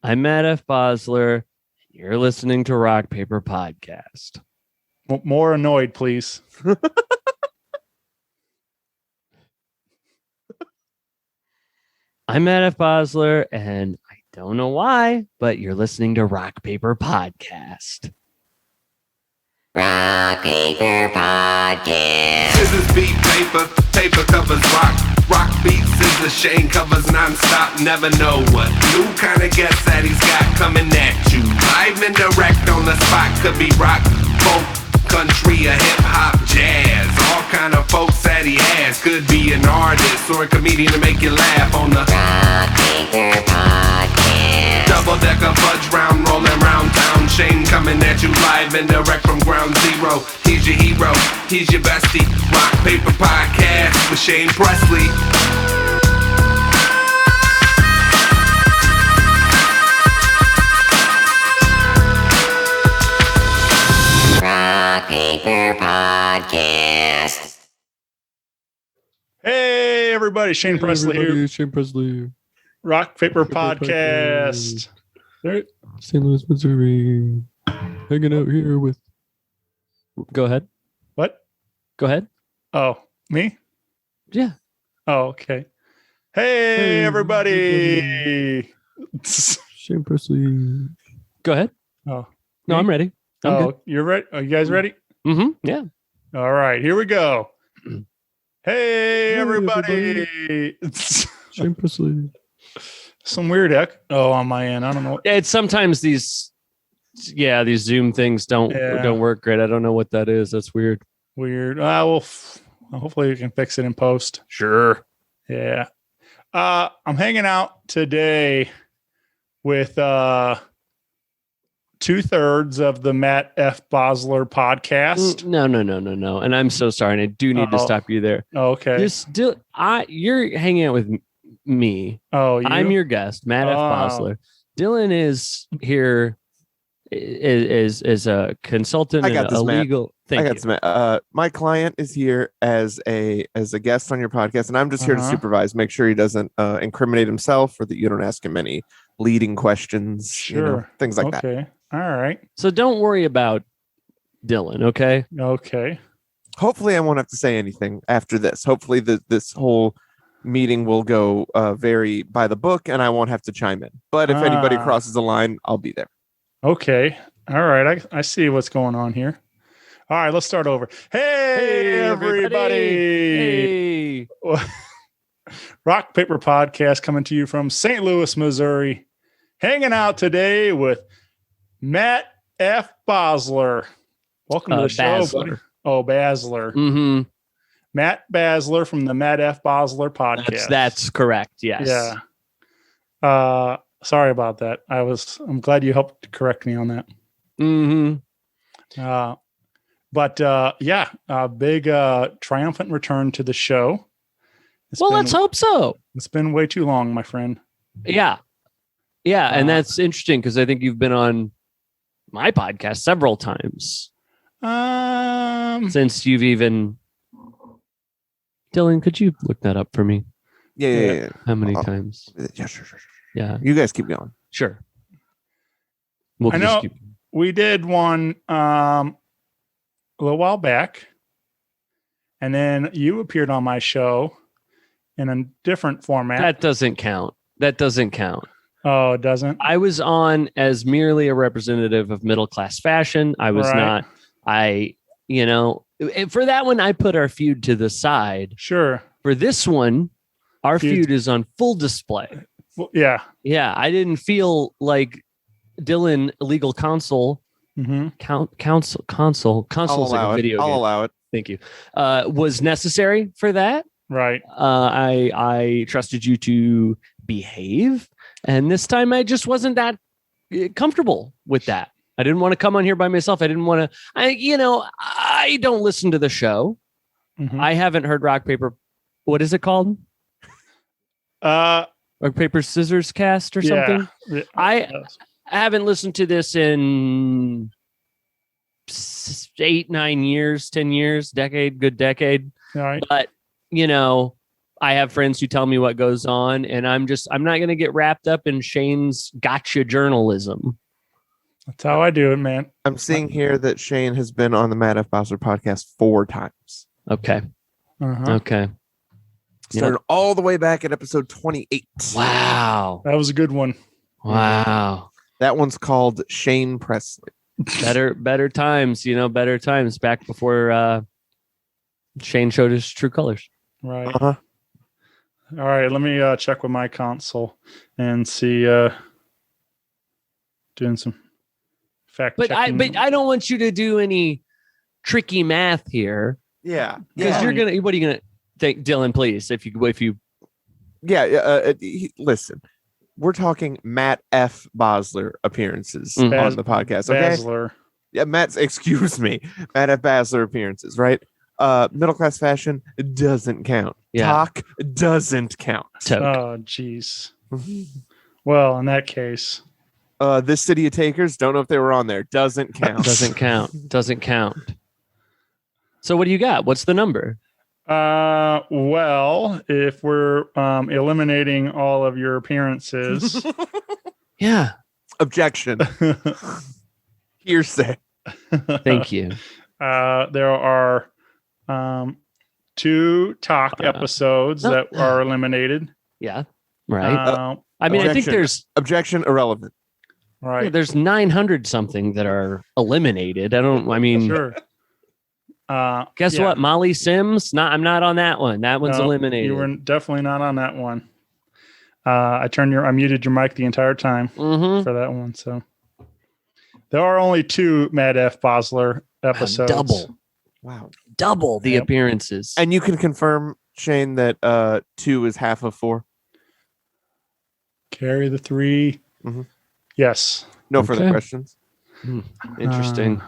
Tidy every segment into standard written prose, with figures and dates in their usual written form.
I'm Matt F. Basler. You're listening to Rock Paper Podcast. More annoyed, please. I'm Matt F. Basler, and I don't know why, but you're listening to Rock Paper Podcast. Rock Paper Podcast. Scissors beat paper, paper covers rock. Rock beats scissors, Shane covers non-stop. Never know what new kind of guest that he's got coming at you. Live and direct on the spot. Could be rock, folk, country, or hip-hop, jazz. All kind of folks that he has. Could be an artist or a comedian to make you laugh on the Rock Paper Podcast. double-decker fudge round, rolling round town. Shane coming at you live and direct from ground zero. He's your hero, he's your bestie. Rock Paper Podcast with Shane Presley. Rock Paper Podcast. Hey, everybody. Shane Presley here. Shane Presley. Rock Paper Podcast. St. Louis, Missouri. Hanging out here with... Go ahead. What? Go ahead. Oh, me? Yeah. Oh, okay. Hey, everybody. Shane Presley. Go ahead. Oh, No, me? I'm ready. I'm good. You're ready? Are you guys ready? Mm-hmm. Yeah. All right, here we go. Hey, everybody. Shane Presley. Some weird echo on my end. I don't know. Yeah, it's sometimes these Zoom things don't work great. I don't know what that is. That's weird. Weird. Well, hopefully we can fix it in post. Sure. Yeah. I'm hanging out today with 2/3 of the Matt F. Basler podcast. No. And I'm so sorry. And I do need to stop you there. Okay. You're hanging out with me. Oh, you? I'm your guest, Matt F. Basler. Dylan is here is a consultant I got and this, a Matt. legal. Thank you. My client is here as a guest on your podcast, and I'm just here to supervise, make sure he doesn't incriminate himself, or that you don't ask him any leading questions. Sure. Things like that. Okay. All right. So don't worry about Dylan, okay? Okay. Hopefully, I won't have to say anything after this. Hopefully, this whole meeting will go very by the book, and I won't have to chime in. But if anybody crosses the line, I'll be there. Okay. All right. I see what's going on here. All right. Let's start over. Hey, everybody. Hey. Rock Paper Podcast coming to you from St. Louis, Missouri. Hanging out today with Matt F. Basler. Welcome to the show, buddy. Oh, Basler. Mm-hmm. Matt Basler from the Matt F. Basler podcast. That's correct. Yes. Yeah. Sorry about that. I'm glad you helped correct me on that. Mm-hmm. Big triumphant return to the show. Let's hope so. It's been way too long, my friend. Yeah. Yeah. And that's interesting because I think you've been on my podcast several times. Since you've even... Dylan, could you look that up for me? Yeah. How many times? Yeah, sure. Yeah. You guys keep going. Sure. I know we did one a little while back, and then you appeared on my show in a different format. That doesn't count. Oh, it doesn't? I was on as merely a representative of middle class fashion. I was not. For that one, I put our feud to the side. Sure. For this one, our feud is on full display. Well, yeah. Yeah. I didn't feel like Dylan, legal counsel, counsel like a video game. I'll allow it. Thank you. Was necessary for that. Right. I trusted you to behave. And this time I just wasn't that comfortable with that. I didn't want to come on here by myself. I didn't want to, I don't listen to the show. Mm-hmm. I haven't heard Rock Paper. What is it called? Rock Paper Scissors Cast or something. Yeah. I haven't listened to this in 8, 9 years, 10 years, decade, good decade. All right. But, I have friends who tell me what goes on, and I'm not going to get wrapped up in Shane's gotcha journalism. That's how I do it, man. I'm seeing here that Shane has been on the Matt F. Basler podcast 4 times. Okay. Uh-huh. Okay. Started all the way back at episode 28. Wow. That was a good one. Wow. That one's called Shane Presley. Better times, better times back before Shane showed his true colors. Right. Uh-huh. All right. Let me check with my console and see. Doing some fact checking. But I don't want you to do any tricky math here. Yeah. Because you're gonna. What are you gonna think, Dylan? Please, if you. Yeah. Listen, we're talking Matt F. Basler appearances on the podcast. Okay. Basler. Yeah, excuse me, Matt F. Basler appearances, right? Middle class fashion doesn't count. Yeah. Talk doesn't count. Oh, jeez. Well, in that case, This City of Takers, don't know if they were on there. Doesn't count. Doesn't count. So what do you got? What's the number? well, if we're eliminating all of your appearances, Yeah. Objection. Hearsay. Thank you. there are 2 talk episodes that are eliminated. Yeah. Right. I mean, I think Objection. there's Objection irrelevant. Right. there's 900 something that are eliminated. Sure. Guess what? Molly Sims. I'm not on that one. That one's No, eliminated. You were definitely not on that one. I muted your mic the entire time Mhm. for that one. So there are only 2 Matt F. Basler episodes. Double the Yep. appearances. And you can confirm, Shane, that 2 is half of 4. Carry the 3. Mhm. Yes. No further Okay. questions. Interesting.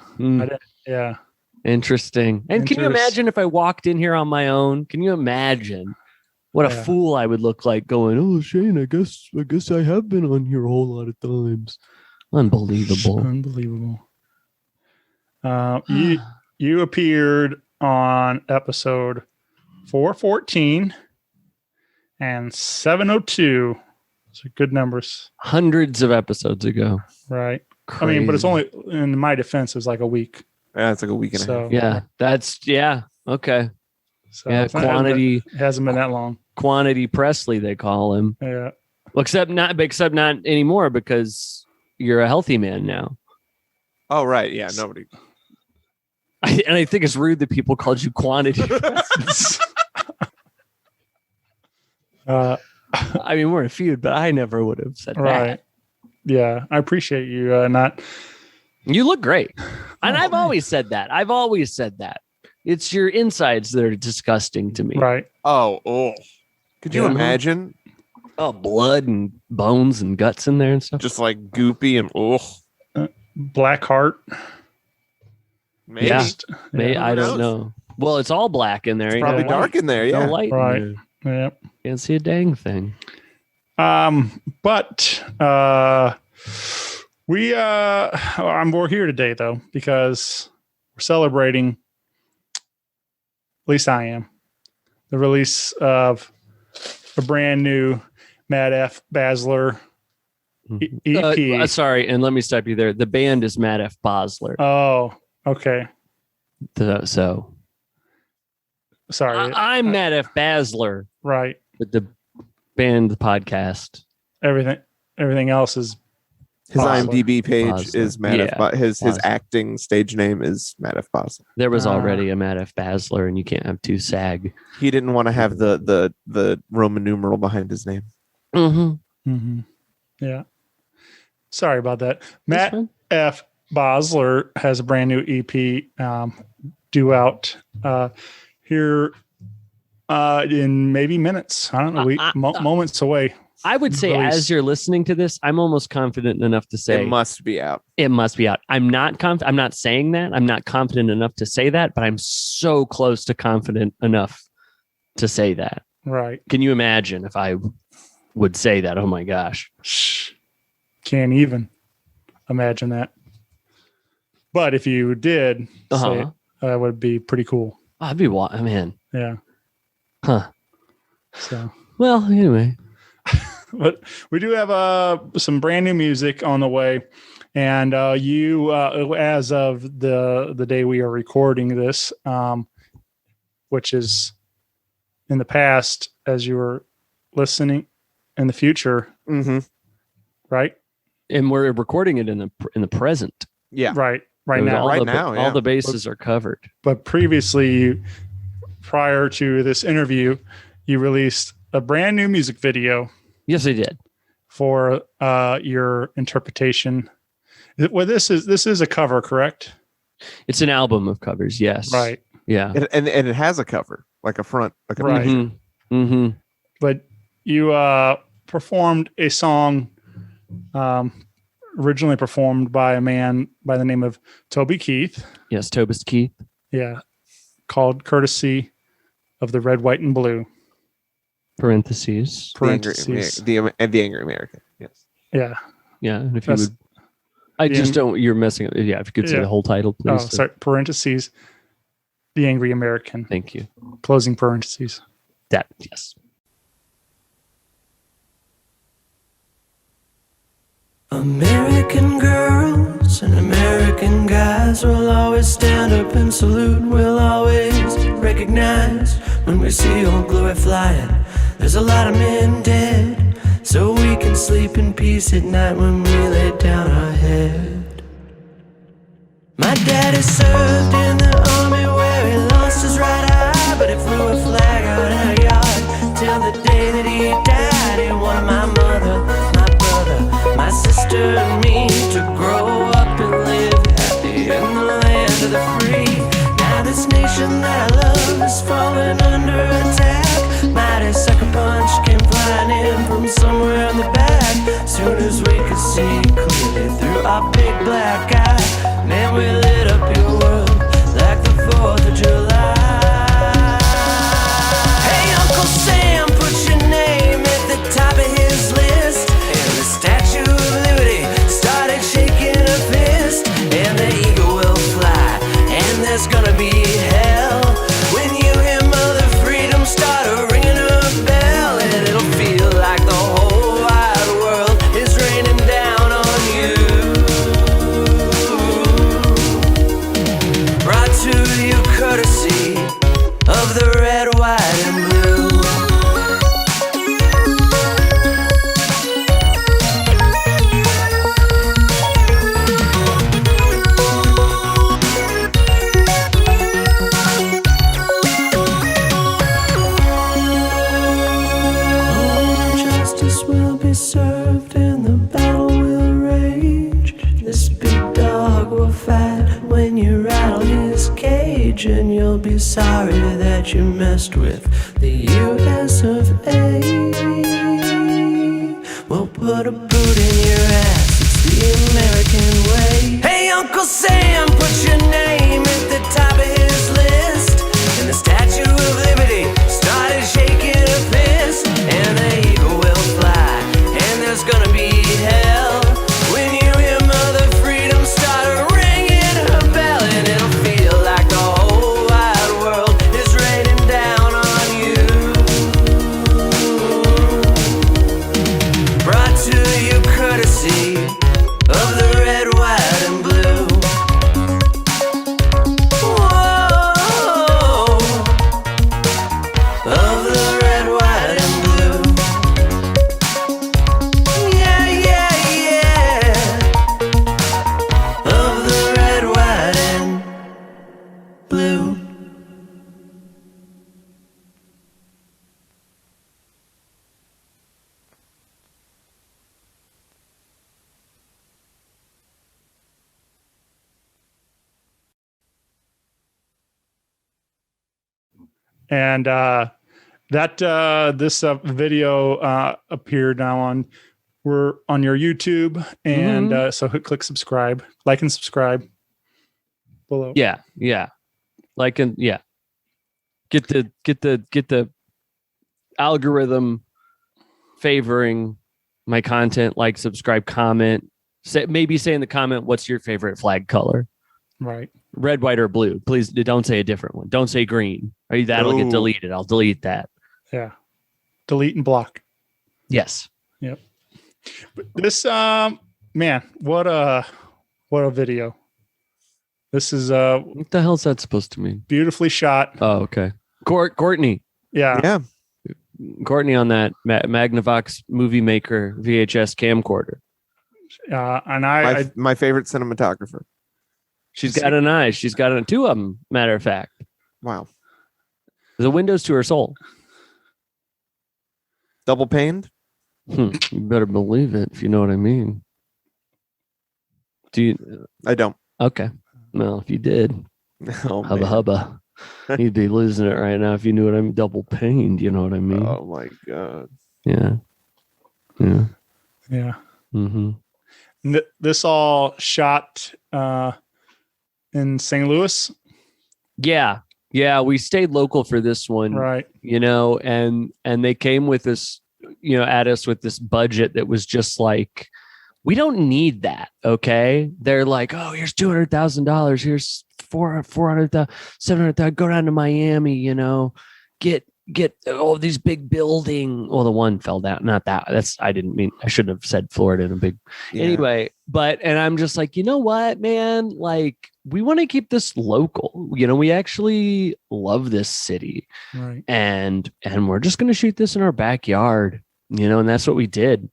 Yeah. Interesting. And can you imagine if I walked in here on my own? Can you imagine what a Yeah. fool I would look like going, "Oh, Shane, I guess I have been on here a whole lot of times." Unbelievable. Unbelievable. You appeared on episode 414 and 702. Those are good numbers. Hundreds of episodes ago. Right. Crazy. I mean, but it's only, in my defense, it was like a week. Yeah, it's like a week and a half. Yeah. Okay. So Yeah. it hasn't Quantity been that long. Quantity Presley, they call him. Yeah. Well, except not anymore because you're a healthy man now. Oh, right. Yeah. Nobody. And I think it's rude that people called you Quantity. I mean, we're a feud, but I never would have said Right. that. Yeah. I appreciate you not. You look great. And I've always said that. It's your insides that are disgusting to me. Right. Oh. Could you Yeah. imagine? Oh, blood and bones and guts in there and stuff. Just like goopy and Black Heart. maybe. Yeah. Yeah. I don't knows? know. Well, it's all black in there. It's Ain't probably no dark in there. light. Yeah. No light. in Right. there. Yep. Can't see a dang thing. But we're here today though because we're celebrating, at least I am, the release of a brand new Matt F. Basler EP. Sorry, and let me stop you there. The band is Matt F. Basler. Oh, okay. So Sorry. I'm Matt F. Basler, Right. but the band, the podcast. Everything else is His Basler. IMDb page Basler. is Matt F. Yeah. His Basler. acting stage name is Matt F. Basler. There was already a Matt F. Basler, and you can't have two SAG. He didn't want to have the Roman numeral behind his name. Mm-hmm. Mm-hmm. Yeah. Sorry about that. That's Matt fine. F. Basler has a brand new EP due out here in maybe minutes. I don't know, moments away. I would say, Release. as you're listening to this, I'm almost confident enough to say It must be out. it must be out. I'm not saying that. I'm not confident enough to say that, but I'm so close to confident enough to say that. Right. Can you imagine if I would say that? Oh my gosh. Shh. Can't even imagine that. But if you did say it, that would be pretty cool. I'd be man. Yeah. Huh. So, Well, anyway, but we do have some brand new music on the way. And you, as of the day we are recording this, which is in the past, as you were listening in the future, right? and we're recording it in the present. Yeah. Right So now. all the bases are covered. But previously, prior to this interview, you released a brand new music video. Yes, I did. For your interpretation. Well, this is a cover, correct? It's an album of covers. Yes. Right. Yeah. And it has a cover, like a front, like a Right. picture. Mm-hmm. But you performed a song originally performed by a man by the name of Toby Keith. Yes, Toby's Keith. Yeah. Called Courtesy of the Red, White, and Blue. Parentheses. The Angry American. Yes. Yeah. Yeah. And if you would, I just don't, you're messing up. Yeah. If you could say the whole title, please. Oh, sorry. Parentheses. The Angry American. Thank you. Closing parentheses. That, yes. American girls and American guys will always stand up and salute. We'll always recognize when we see old glory flying. There's a lot of men dead, so we can sleep in peace at night when we lay down our head. My daddy served in the army where he lost his right eye, but he flew a flag out in our yard till the day that he died. He wanted my mother, my brother, my sister and me to grow up and live happy in the land of the free. Now this nation that I love is falling under attack. Mighty sucker punch came flying in from somewhere in the back. Soon as we could see clearly through our big black eye, man, we lit up your world like the 4th of July. Hey, Uncle Sam, put your name at the top of his list. And the Statue of Liberty started shaking a fist. And the eagle will fly, and there's gonna be hell when you hear Mother Freedom start ringing her bell. And it'll feel like the whole wide world is raining down on you. Brought to you courtesy of the red, white, and blue. Justice will be served and the battle will rage. This big dog will fight when you rattle his cage, and you'll be sorry that you messed with the US of A. We'll put a boot in your ass, it's the American way. Hey, Uncle Sam, put your name at the top of his list. And the Statue of Liberty started shaking a fist. And the eagle will fly, and there's gonna be hell when you hear Mother Freedom start ringing her bell. And it'll feel like the whole wide world is raining down on you. Brought to you courtesy of the red, white, and blue. Whoa. Of the red, white, and blue. Yeah, yeah, yeah. Of the red, white, and blue. And this video appeared now on your YouTube, and so click subscribe, like and subscribe below. Yeah. Like, and yeah. Get the algorithm favoring my content, like, subscribe, comment. Maybe say in the comment, what's your favorite flag color? Right. Red, white, or blue. Please don't say a different one. Don't say green. That'll get deleted. I'll delete that. Yeah. delete and block. Yes. Yep. But this man, what a video. This is What the hell is that supposed to mean? beautifully shot. Oh, okay. Courtney. Yeah. Yeah. Courtney on that Magnavox Movie Maker VHS camcorder. And My favorite cinematographer. She's got an eye. She's got two of them, matter of fact. Wow. There's a windows to her soul. Double paned? You better believe it, if you know what I mean. Do you? I don't. Okay. Well, if you did, Oh, hubba man. hubba. You'd be losing it right now if you knew what I mean. Double pained, you know what I mean? Oh my God. Yeah. Yeah. yeah. Mm-hmm. This all shot in St. Louis. Yeah. Yeah. We stayed local for this one. Right. You know, and they came with this, at us with this budget that was just like, we don't need that. Okay. They're like, oh, here's $200,000. Here's $400,000, $700,000. Go down to Miami, get all these big building. Well, the one fell down. Not that. I shouldn't have said Florida in a big anyway. And I'm just like, you know what, man? Like, we want to keep this local. We actually love this city. Right. And we're just going to shoot this in our backyard, and that's what we did.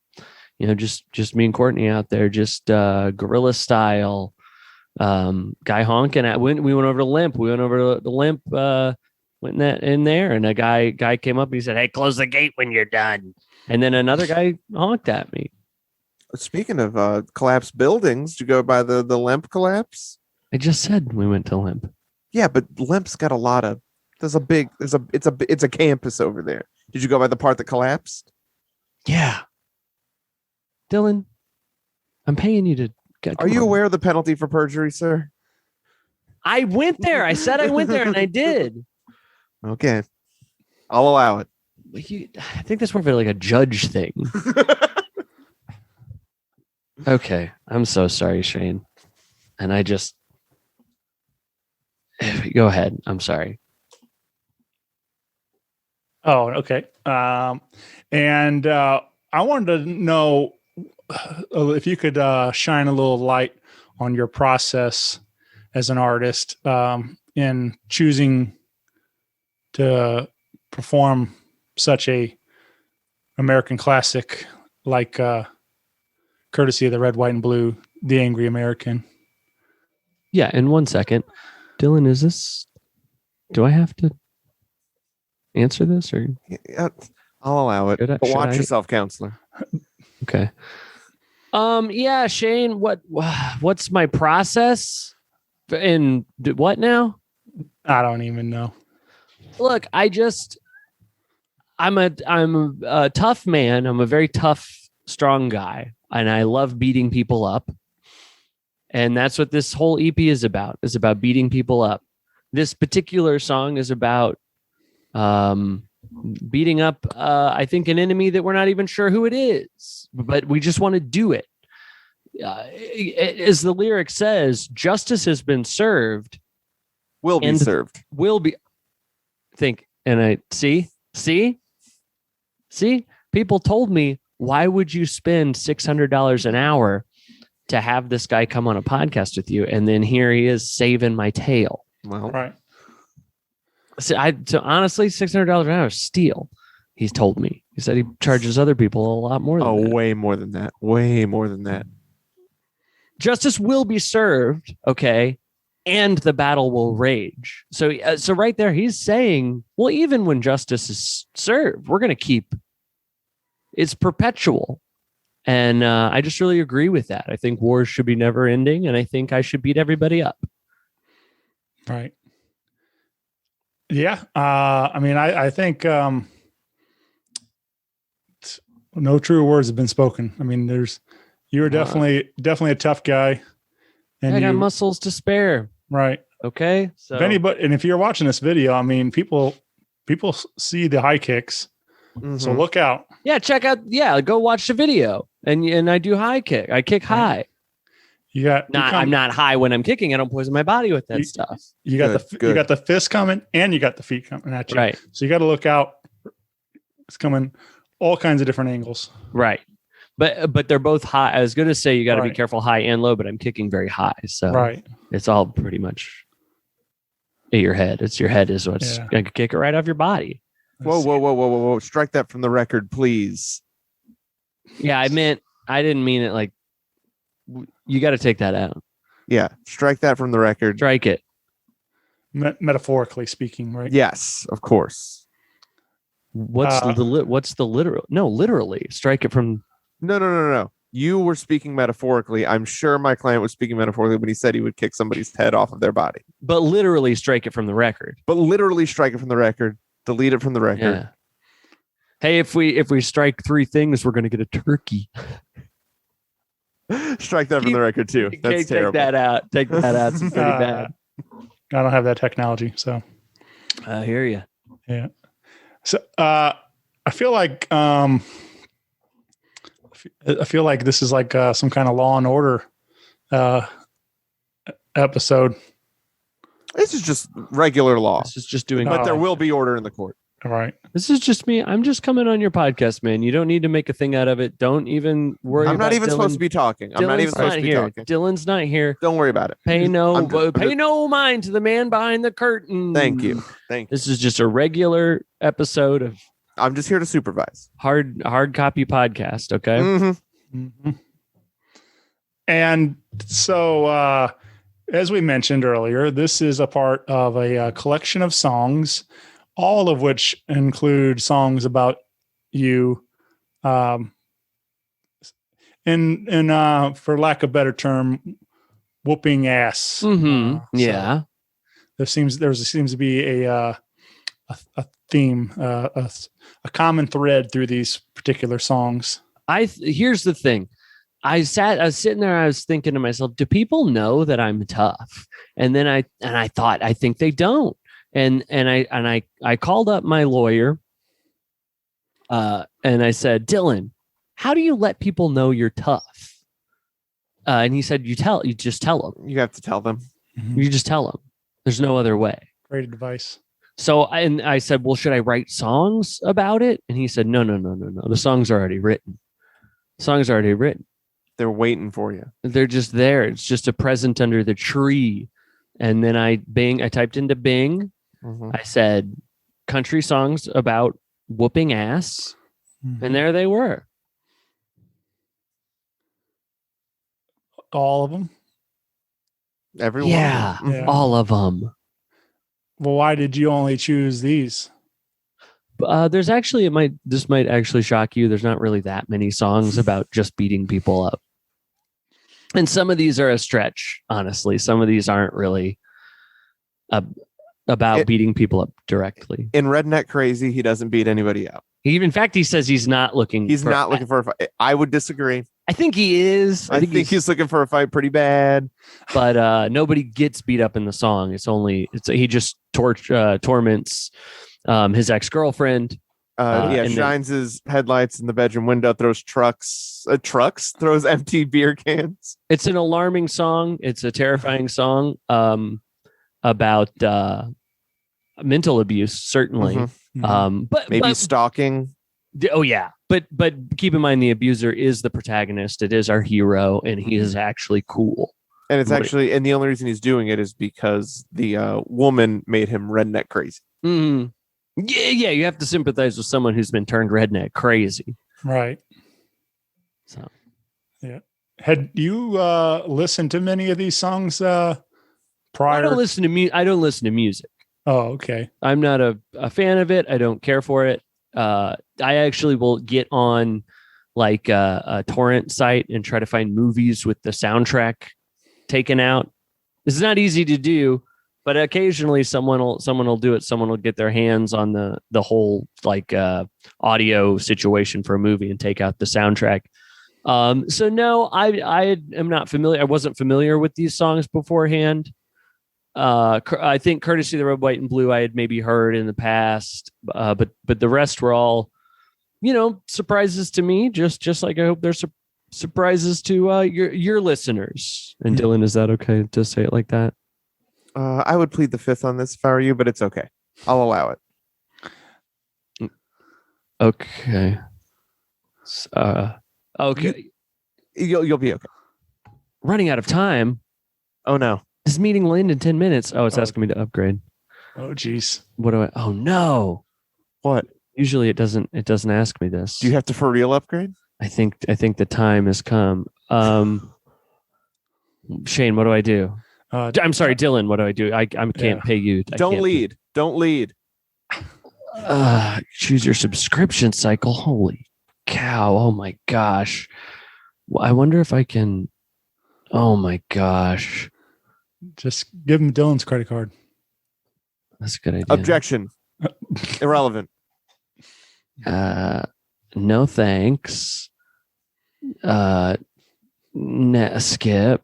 Just me and Courtney out there, just guerrilla style, guy honking at. We went over to Limp. We went over to the Limp, went in there, and a guy came up and he said, "Hey, close the gate when you're done." And then another guy honked at me. Speaking of collapsed buildings, did you go by the Lemp collapse? I just said we went to Limp. Yeah, but Lemp's got a lot of. It's a campus over there. Did you go by the part that collapsed? Yeah. Dylan, I'm paying you to get. Are you aware of the penalty for perjury, sir? I went there. I said I went there, and I did. Okay, I'll allow it. I think that's more of like a judge thing. Okay, I'm so sorry, Shane. And I just go ahead. I'm sorry. Oh, okay. And I wanted to know if you could shine a little light on your process as an artist in choosing to perform such a American classic like courtesy of the Red, White, and Blue, The Angry American. Yeah, in 1 second. Dylan, do I have to answer this or? Yeah, I'll allow it. But watch yourself, counselor. Okay. Yeah, Shane, what's my process? And what now? I don't even know. Look, I'm a tough man. I'm a very tough, strong guy, and I love beating people up. And that's what this whole EP is about. It's about beating people up. This particular song is about beating up, I think, an enemy that we're not even sure who it is, but we just want to do it. As the lyric says, justice has been served. Will be served. Will be. And I see, people told me, why would you spend $600 an hour to have this guy come on a podcast with you? And then here he is saving my tail. Well, right. So honestly, $600 an hour is steal. He's told me. He said he charges other people a lot more than that. Way more than that. Way more than that. Justice will be served, okay, and the battle will rage. So right there, he's saying, well, even when justice is served, we're going to keep. It's perpetual. And I just really agree with that. I think wars should be never ending, and I think I should beat everybody up. Right. Yeah. I think no truer words have been spoken. I mean, you're definitely a tough guy. And I got muscles to spare. Right. Okay. So if you're watching this video, I mean, people see the high kicks. Mm-hmm. So look out. Yeah. Check out. Yeah. Go watch the video. And I do high kick. I kick high. I'm not high when I'm kicking. I don't poison my body with that stuff. You got the fist coming and you got the feet coming at you. Right. So you got to look out It's coming all kinds of different angles. Right. But they're both high. I was going to say you got to be Right. careful high and low, but I'm kicking very high. So Right. it's all pretty much at your head. It's your head is what's Yeah. going to kick it right off your body. Whoa. Strike that from the record, please. Yeah, I didn't mean it like you got to take that out. Yeah. Strike that from the record. Strike it. Metaphorically speaking, right? Yes, of course. What's the literal? No, literally strike it from. No. You were speaking metaphorically. I'm sure my client was speaking metaphorically when he said he would kick somebody's head off of their body. But literally strike it from the record. But literally strike it from the record. Delete it from the record. Yeah. Hey, if we strike 3 things, we're going to get a turkey. Strike that from the record too. That's terrible. Take that out. Take that out. It's pretty bad. I don't have that technology, so I hear you. yeah. So I feel like this is like some kind of Law and Order episode. This is just regular law. This is just doing. But there Oh. will be order in the court. All right. This is just me. I'm just coming on your podcast, man. You don't need to make a thing out of it. Don't even worry. I'm not about even Dylan. supposed to be talking. I'm not even Dylan's supposed to be here. talking. Dylan's not here. Don't worry about it. Pay I'm just- no mind to the man behind the curtain. Thank you. This is just a regular episode of I'm just here to supervise. hard copy podcast. Okay. Mhm. Mm-hmm. And so, as we mentioned earlier, this is a part of a collection of songs, all of which include songs about you. And for lack of a better term, whooping ass. Mm-hmm. So Yeah. there seems to be a theme, a common thread through these particular songs. Here's the thing. I was sitting there. I was thinking to myself, do people know that I'm tough? And then I thought, I think they don't. And I called up my lawyer, and I said, Dylan, how do you let people know you're tough? And he said, you just tell them. You have to tell them. You just tell them. There's no other way. Great advice. So I said, well, should I write songs about it? And he said, no. The songs are already written. Songs are already written. They're waiting for you. They're just there. It's just a present under the tree. And then I typed into Bing. Mhm. I said, country songs about whooping ass. And there they were. All of them. Everyone. Yeah, Yeah. all of them. Well, why did you only choose these? There's actually, this might actually shock you. There's not really that many songs about just beating people up. And some of these are a stretch, honestly. Some of these aren't really about beating people up directly. In Redneck Crazy, he doesn't beat anybody up. In fact, he says he's not looking. He's not looking for a fight. I would disagree. I think he is. I think he's looking for a fight pretty bad. But nobody gets beat up in the song. He just torments his ex-girlfriend. And Shines his headlights in the bedroom window, throws throws empty beer cans. It's an alarming song. It's a terrifying song about mental abuse, certainly. Mhm. But Maybe stalking. Oh yeah, but keep in mind the abuser is the protagonist. It is our hero, and he is actually cool. And it's actually, and the only reason he's doing it is because the woman made him redneck crazy. Mm. Yeah. You have to sympathize with someone who's been turned redneck crazy. Right. So, yeah. Had you listened to many of these songs prior? I don't listen to music. Oh, okay. I'm not a fan of it. I don't care for it. I actually will get on like a torrent site and try to find movies with the soundtrack taken out. It's not easy to do, but occasionally someone will do it. Someone will get their hands on the whole like audio situation for a movie and take out the soundtrack. So no, I am not familiar. I wasn't familiar with these songs beforehand. I think Courtesy of the Red, White, and Blue I had maybe heard in the past, but the rest were all, surprises to me. Just like I hope they're surprises to your listeners. And Dylan, is that okay to say it like that? I would plead the fifth on this if I were you, but it's okay. I'll allow it. Okay. Okay. You'll be okay. Running out of time. Oh no. This meeting will end in 10 minutes. Oh, it's asking me to upgrade. Oh, geez. What do I? Oh no. What? Usually it doesn't ask me this. Do you have to for real upgrade? I think the time has come. Shane, what do I do? I'm sorry, Dylan, what do I do? I can't pay you. Don't lead. Don't lead. Choose your subscription cycle. Holy cow. Oh my gosh. I wonder if I can. Oh my gosh. Just give him Dylan's credit card. That's a good idea. Objection. Irrelevant. No thanks. Skip.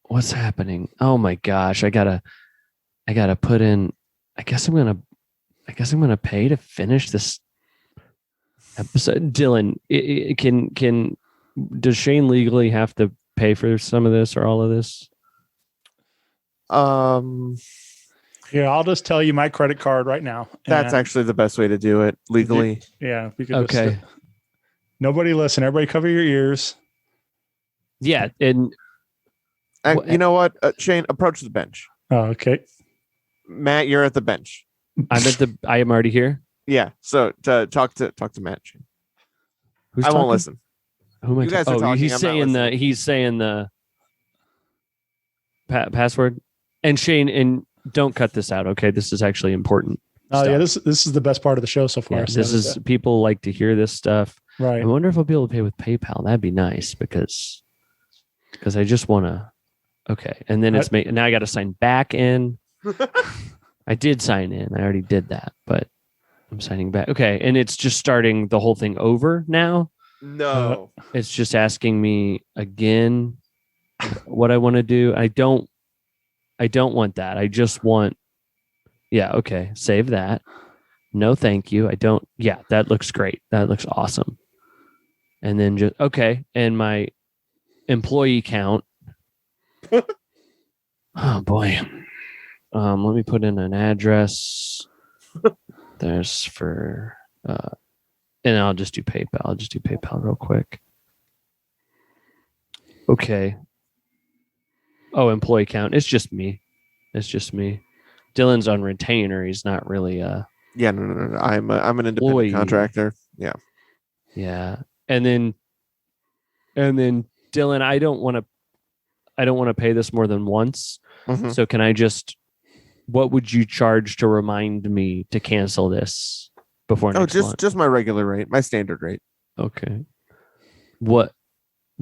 What's happening? Oh my gosh. I gotta put in. I guess I'm gonna pay to finish this episode. Dylan, does Shane legally have to pay for some of this or all of this? Here, I'll just tell you my credit card right now. That's actually the best way to do it legally. Yeah. Okay. Nobody listen. Everybody cover your ears. Yeah. And you know what? Shane, approach the bench. Oh, okay. Matt, you're at the bench. I am already here. Yeah. So talk to Matt. Shane. Who's I won't talking? listen. Who am I You guys talking? are talking. He's I'm saying not he's saying the password. And Shane, and don't cut this out. Okay, this is actually important. Oh stuff. yeah, this is the best part of the show so far. Yeah, so this is people like to hear this stuff. right. I wonder if I'll be able to pay with PayPal. That'd be nice because I just want to. Okay, and then now I got to sign back in. I did sign in. I already did that, but I'm signing back. Okay, and it's just starting the whole thing over now. No. It's just asking me again what I want to do. I don't want that. I just want. Yeah. Okay. Save that. No, thank you. I don't. Yeah, that looks great. That looks awesome. And then just okay. And my employee count. Oh boy. Let me put in an address. There's for and I'll just do PayPal. I'll just do PayPal real quick. Okay. Oh, employee count. It's just me. Dylan's on retainer. He's not really Yeah, no. I'm an independent contractor. Yeah. Yeah. And then Dylan, I don't want to pay this more than once. Mhm. So can I what would you charge to remind me to cancel this before next month? Just my regular rate, my standard rate. Okay. What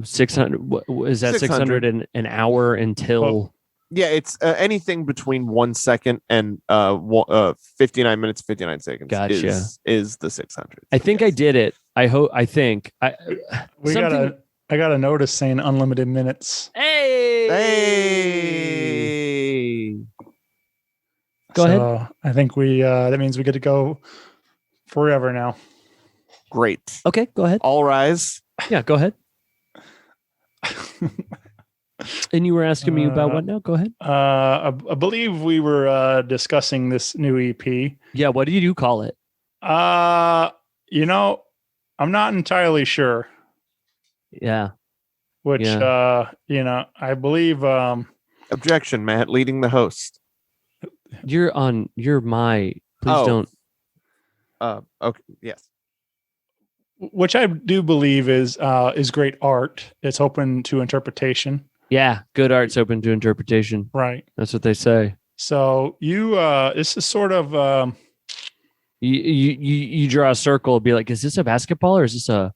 600 what is that 600 an hour until Yeah, it's anything between 1 second and 59 minutes 59 seconds. Gotcha. Is the 600. I think I did it. I got a notice saying unlimited minutes. Hey. Go ahead. I think that means we get to go forever now. Great. Okay, go ahead. All rise. Yeah, go ahead. And you were asking me about what now? Go ahead. I believe we were discussing this new EP. Yeah, what do you call it? I'm not entirely sure. Yeah. Which I believe Objection, Matt, leading the host. You're my please don't. Okay, yes. Which I do believe is great art. It's open to interpretation. Yeah, good art's open to interpretation. Right. That's what they say. So this is sort of you draw a circle, be like, is this a basketball or is this a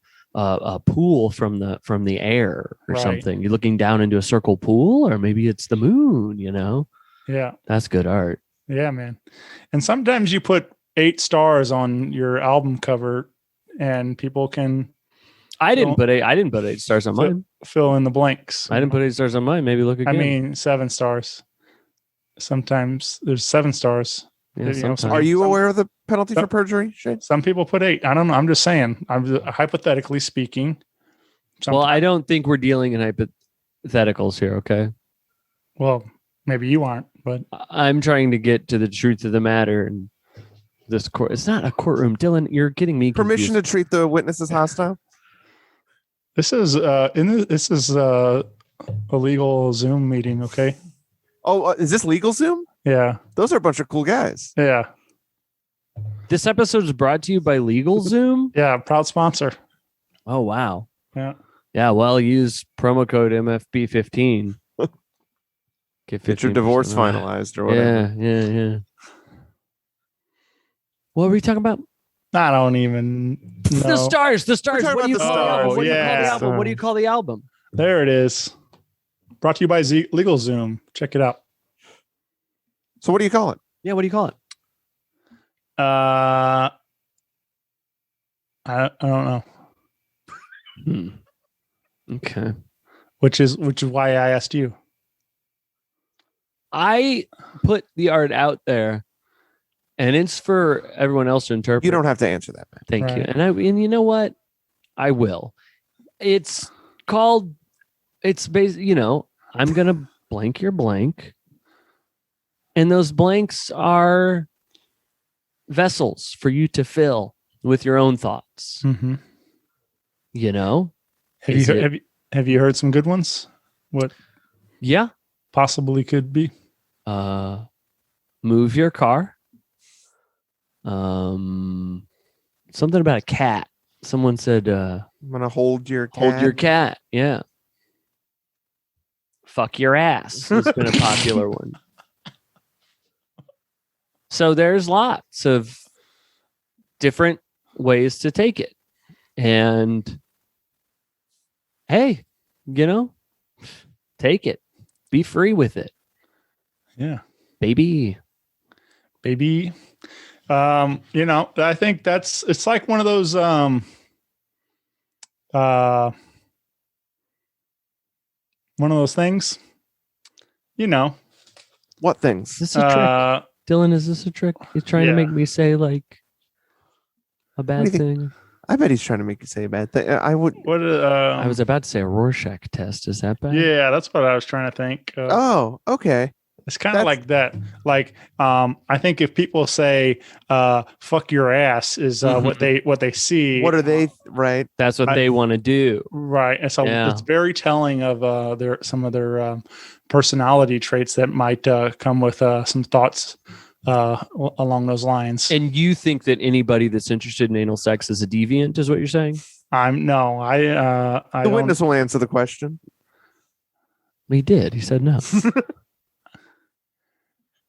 pool from the air or right. something? You're looking down into a circle pool, or maybe it's the moon, Yeah. That's good art. Yeah, man. And sometimes you put 8 stars on your album cover and people can I didn't put 8 stars on mine. Fill in the blanks. I didn't put 8 stars on mine. Maybe look again. I mean 7 stars. Sometimes there's 7 stars. Yeah, sometimes. Are you aware of the penalty for perjury, Shane? Some people put 8. I don't know. I'm just saying. I'm hypothetically speaking. Well, I don't think we're dealing in hypotheticals here. Okay. Well, maybe you aren't, but I'm trying to get to the truth of the matter, and This court. It's not a courtroom, Dylan. You're getting me Permission confused. to treat the witnesses hostile. This is a legal Zoom meeting. Okay. Oh, is this legal Zoom? Yeah. Those are a bunch of cool guys. Yeah. This episode is brought to you by LegalZoom. Yeah. Proud sponsor. Oh wow. Yeah. Yeah. Well, use promo code MFB15. Get your divorce 15% off. finalized or whatever. Yeah. What were we talking about? I don't even know. The stars. We're What talking do you about call the the album? What do you call the stars. album? What do you call the album? There it is. Brought to you by LegalZoom. Check it out. So what do you call it? Yeah. What do you call it? I don't know. Okay. Which is why I asked you. I put the art out there, and it's for everyone else to interpret. You don't have to answer that, man. Thank you. Right. And you know what? I will. It's called. It's based. I'm gonna blank your blank, and those blanks are vessels for you to fill with your own thoughts. Mm-hmm. Have you heard some good ones? What Yeah. possibly could be? Move your car. Something about a cat. Someone said, I'm gonna hold your cat. hold your cat. Yeah. Fuck your ass has been a popular one. So there's lots of different ways to take it. And hey, take it. Be free with it. Yeah. Baby. I think it's like one of those things. What things? Is this a trick? Dylan, is this a trick? He's trying to yeah. make me say like a What do bad you think? thing. I bet he's trying to make you say a bad thing. I would. What I was about to say a Rorschach test. Is that bad? yeah, that's what I was trying to think. Oh, okay. It's kind of like that. Like, I think if people say "fuck your ass" is what they see. What are they? Right. That's what they want to do. Right, and so Yeah. it's very telling of some of their personality traits that might come with some thoughts along those lines. And you think that anybody that's interested in anal sex is a deviant, is what you're saying? I The don't- witness will answer the question. He did. He said no.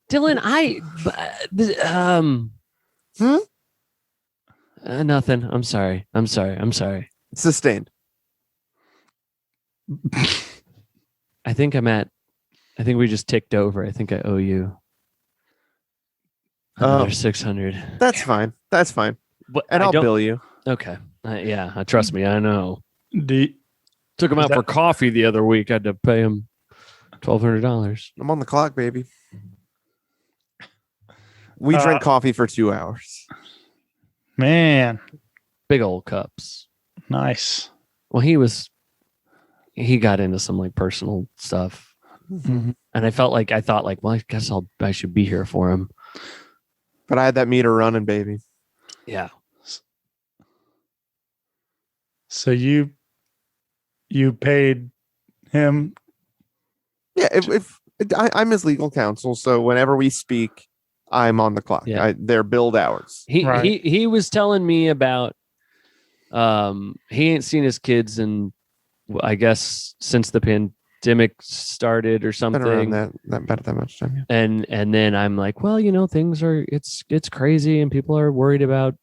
Dylan, nothing. I'm sorry. Sustained. I think we just ticked over. I think I owe you another 600. That's fine. That's fine. But And I I'll don't- bill you. Okay. Yeah. Trust me. I know. Do- Took him Is out that- for coffee the other week. I had to pay him $1,200. I'm on the clock, baby. We drank coffee for 2 hours. man, Big old cups. nice. Well, he got into some like personal stuff, Mhm. and I thought like, well, I guess I should be here for him. But I had that meter running, baby. Yeah. So you paid him. Yeah, if I'm his legal counsel, so whenever we speak, I'm on the clock. Yeah. They're billed hours. Right. He was telling me about he ain't seen his kids in I guess since the pandemic started or Been something. around that much time. Yeah. And then I'm like, well, things are it's crazy and people are worried about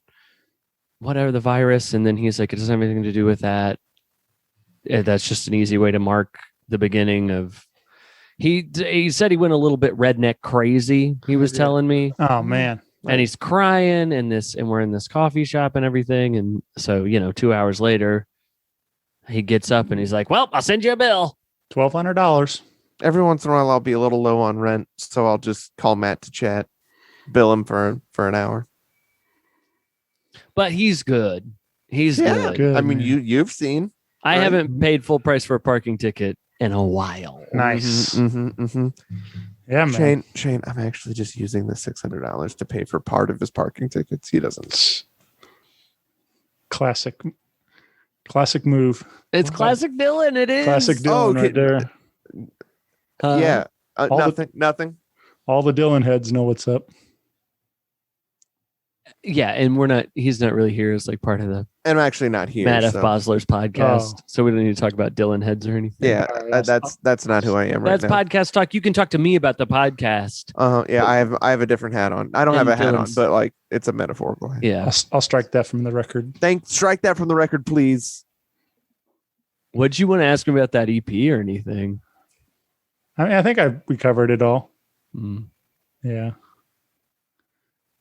whatever the virus. And then he's like, it doesn't have anything to do with that. That's just an easy way to mark the beginning of. He said he went a little bit redneck crazy. He was telling me, Oh man. and he's crying and we're in this coffee shop and everything. And so 2 hours later, he gets up and he's like, well, I'll send you a bill. $1,200. Every once in a while, I'll be a little low on rent, so I'll just call Matt to chat, bill him for an hour. But he's good. He's Yeah. good. Good, I mean, man. you've seen. I Right. haven't paid full price for a parking ticket in a while. Nice. Mm-hmm. Yeah, man. Shane, I'm actually just using the $600 to pay for part of his parking tickets. He doesn't. Classic move. It's classic Dylan. It is Classic Dylan right there. Yeah. all Nothing. All the Dylan heads know what's up. Yeah, and he's not really here as like part of the And I'm actually not here. Matt F. so- Basler's podcast. So we don't need to talk about Dylan heads or anything. Yeah, that's not who I am right That's now. podcast talk. You can talk to me about the podcast. Yeah, I have a different hat on. I don't have And a hat on, Dylan's- but like it's a metaphorical hat. Yeah. I'll strike that from the record. Strike that from the record, please. Would you want to ask me about that EP or anything? I mean, I think we covered it all. Mm. Yeah.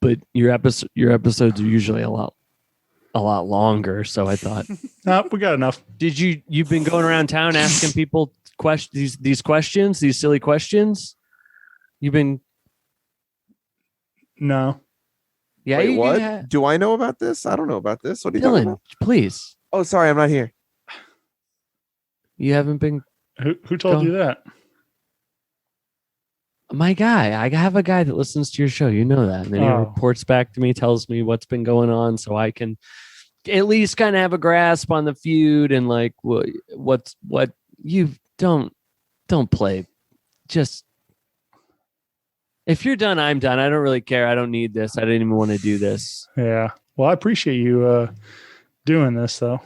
But your episodes are usually a lot longer. So I thought, No, we got enough. you've been going around town asking people these questions, these silly questions? You've been, No. yeah. Wait, you what? have- Do I know about this? I don't know about this. What are you talking Dylan, about? please. Oh, sorry, I'm not here. You haven't been Who told you that? my guy. I have a guy that listens to your show. You know that. And then he Oh. reports back to me, tells me what's been going on so I can at least kind of have a grasp on the feud and like what you don't play. Just if you're done, I'm done. I don't really care. I don't need this. I didn't even want to do this. Yeah. Well, I appreciate you doing this though.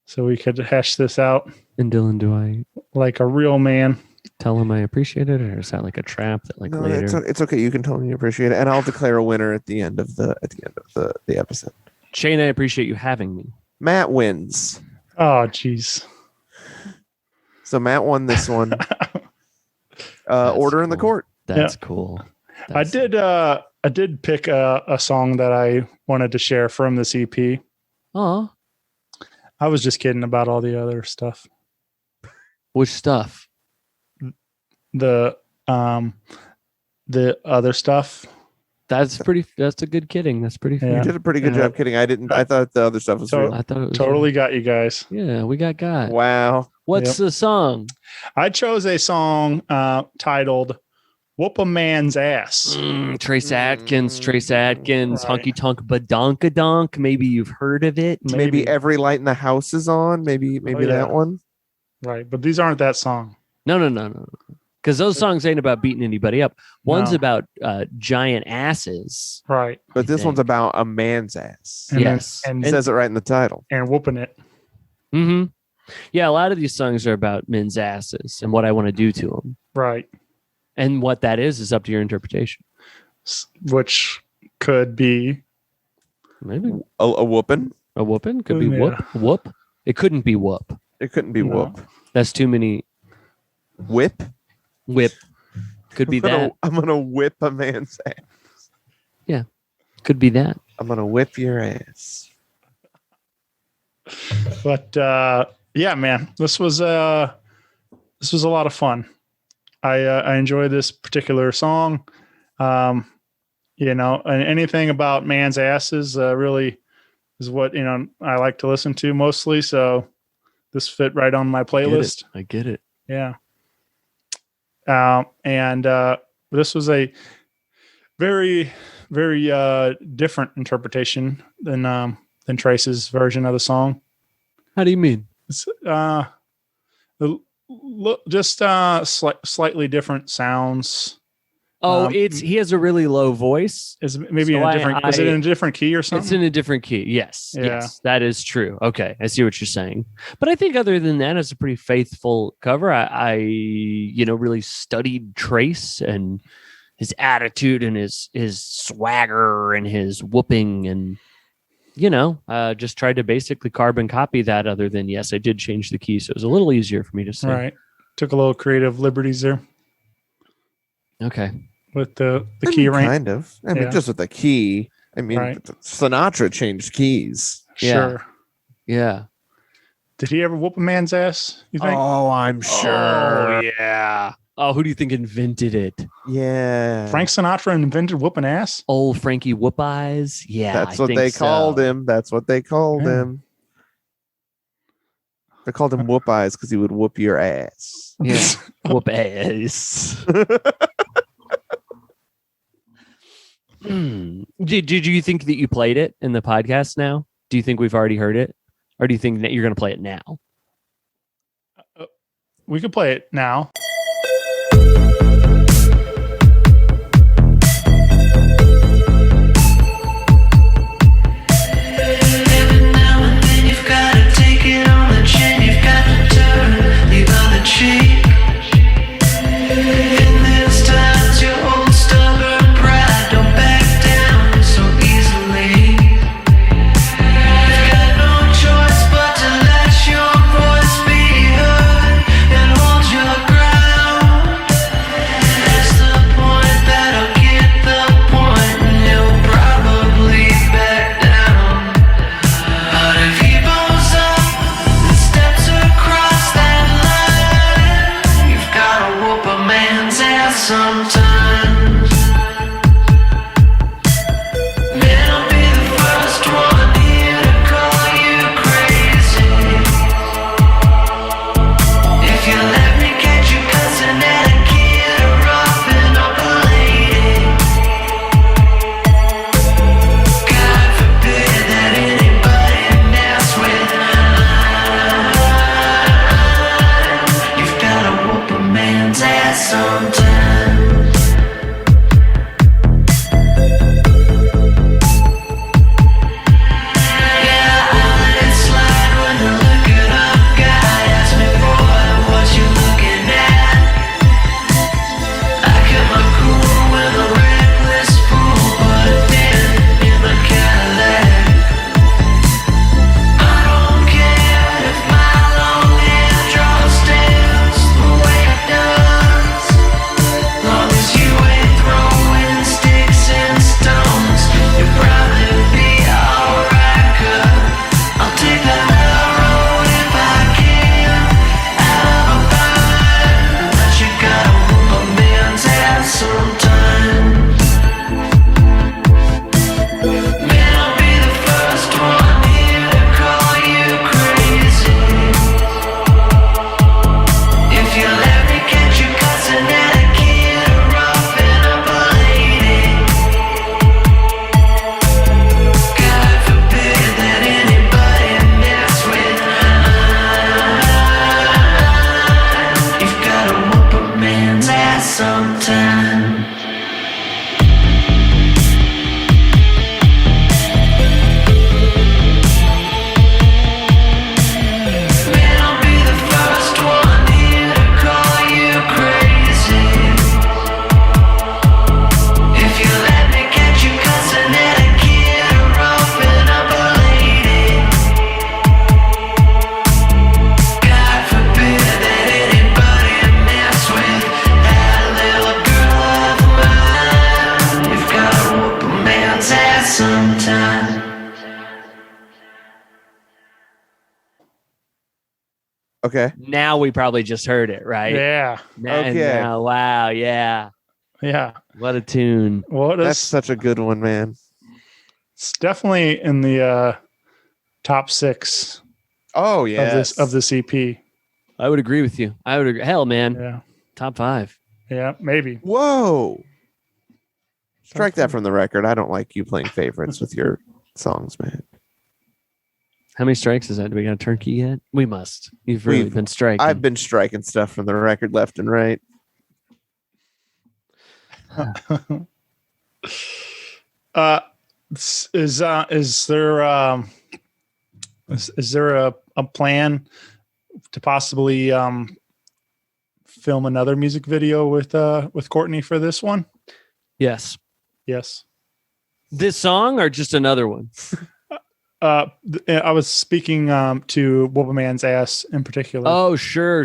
So we could hash this out And Dylan, do I like a real man. tell him I appreciate it, or is that like a trap that like No, later? it's okay. You can tell me you appreciate it, and I'll declare a winner at the end of the episode. Shane, I appreciate you having me. Matt wins. Oh, jeez. So Matt won this one. That's Order in the cool. court. That's cool. I did pick a song that I wanted to share from this EP. Oh, I was just kidding about all the other stuff. which stuff? The other stuff. That's a good kidding. That's pretty Yeah. fair. You did a pretty good Yeah. job kidding. I thought the other stuff was So- real. I thought it was Totally got you guys. Yeah, we got. Wow. What's Yep. the song? I chose a song titled "Whoop a Man's Ass." Trace Adkins, Right. Honky Tonk Badonkadonk. Maybe you've heard of it. Maybe every light in the house is on. Maybe Oh, that yeah. one. Right, but these aren't that song. No. Because those songs ain't about beating anybody up. One's No. about giant asses. Right, But this one's think. about a man's ass. and Yes. then, It and, says it right in the title. and whooping it. Mm-hmm. Yeah, a lot of these songs are about men's asses and what I want to do to them. Right, And what that is up to your interpretation. which could be Maybe A whooping. a whooping. Could be Yeah. whoop. It couldn't be whoop. It couldn't be No. whoop. That's too many. Whip. Whip. Could be that. I'm gonna whip a man's ass. Could be that. I'm gonna whip your ass. But yeah, man, this was a lot of fun. I enjoy this particular song. And anything about man's asses really is what I like to listen to mostly. So this fit right on my playlist. I get it. Yeah. And this was a very, very different interpretation than Trace's version of the song. How do you mean? It's just slightly different sounds. Oh, he has a really low voice. Is maybe So in a different? Is it in a different key or something? It's in a different key. Yes. Yeah. Yes. That is true. Okay. I see what you're saying. But I think other than that, it's a pretty faithful cover. I really studied Trace and his attitude and his swagger and his whooping and just tried to basically carbon copy that, other than yes, I did change the key. So it was a little easier for me to sing. Right. Took a little creative liberties there Okay. with the key range. Kind of. I mean, Yeah. just with the key. I mean, Right. Sinatra changed keys. Yeah. Sure. Yeah. Did he ever whoop a man's ass? You think? Oh, I'm sure. Oh, yeah. Oh, who do you think invented it? Yeah. Frank Sinatra invented whooping ass. Old Frankie Whoop Eyes. Yeah. That's I what think they so. called him. That's what they called Yeah. him. They called him Whoop Eyes because he would whoop your ass. Yeah. Whoop ass. Did you think that you played it in the podcast now? Do you think we've already heard it? Or do you think that you're going to play it now? We could play it now. Okay. Now we probably just heard it, right? Yeah. Okay. Now, wow. Yeah. Yeah. What a tune. That's such a good one, man. It's definitely in the top 6. Oh yeah. Of this EP. I would agree with you. I would agree. Hell, man. Yeah. Top 5. Yeah, maybe. Whoa. Strike that from the record. I don't like you playing favorites with your songs, man. How many strikes is that? Do we got a turkey yet? We must. You've really been striking. I've been striking stuff from the record left and right. Is there a plan to possibly film another music video with Courtney for this one? Yes. Yes. This song or just another one? I was speaking to Wobaman's Ass in particular. Oh, sure.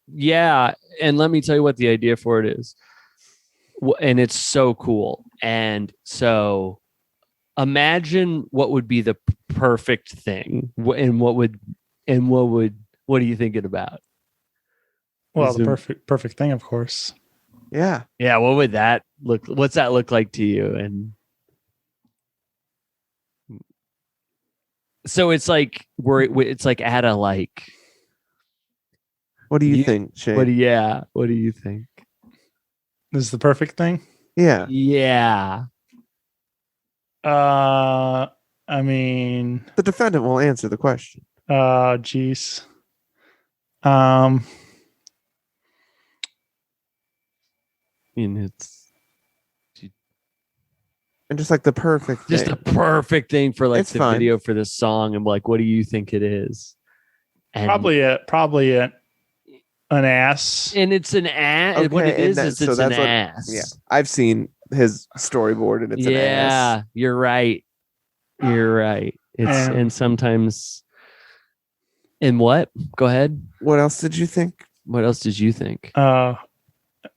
Yeah, and let me tell you what the idea for it is. And it's so cool. And so imagine what would be the perfect thing, and what are you thinking about? Well, the perfect thing, of course. Yeah. Yeah, what would that look? What's that look like to you? And So it's like it's like at a like. What do you think, Shane? What do you think? This is the perfect thing. Yeah. Yeah. I mean, The defendant will answer the question. geez. And it's And just like the perfect just thing. a perfect thing for like It's the fine. video for this song. I'm like, what do you think it is? And Probably an ass. And it's an ass. What it and is so it's that's an what- ass. Yeah. I've seen his storyboard and it's an ass. You're right. You're right. It's and sometimes. And what? Go ahead. What else did you think? What else did you think?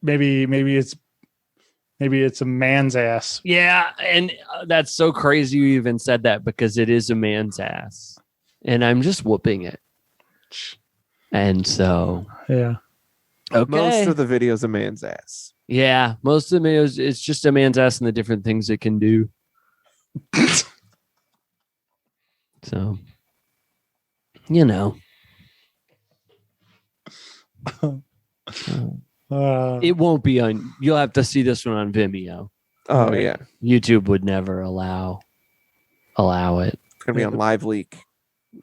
Maybe it's a man's ass. Yeah, and that's so crazy you even said that because it is a man's ass, and I'm just whooping it. And so, Yeah. okay, Most of the video's a man's ass. yeah, most of the videos it's just a man's ass and the different things it can do. So, you know. It won't be on. You'll have to see this one on Vimeo. Oh Right. yeah. YouTube would never allow it. It's gonna be on Live Leak.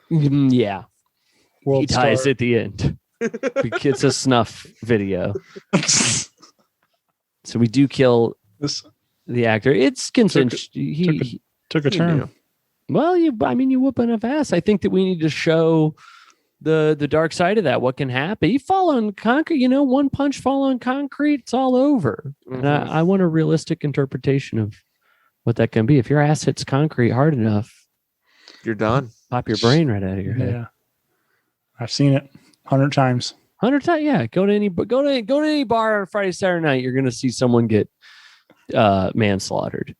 Yeah, he World dies star. at the end. It's a snuff video, so we do kill This the actor. It's consensual. took a turn. knew. Well, you whoop enough ass. I think that we need to show the dark side of that. What can happen? You fall on concrete. One punch fall on concrete. It's all over. And Mhm. I want a realistic interpretation of what that can be. If your ass hits concrete hard enough, You're done. pop your brain right out of your head. Yeah. I've seen it 100 times. 100 times. Yeah. Go to any bar on Friday, Saturday night. You're going to see someone get manslaughtered.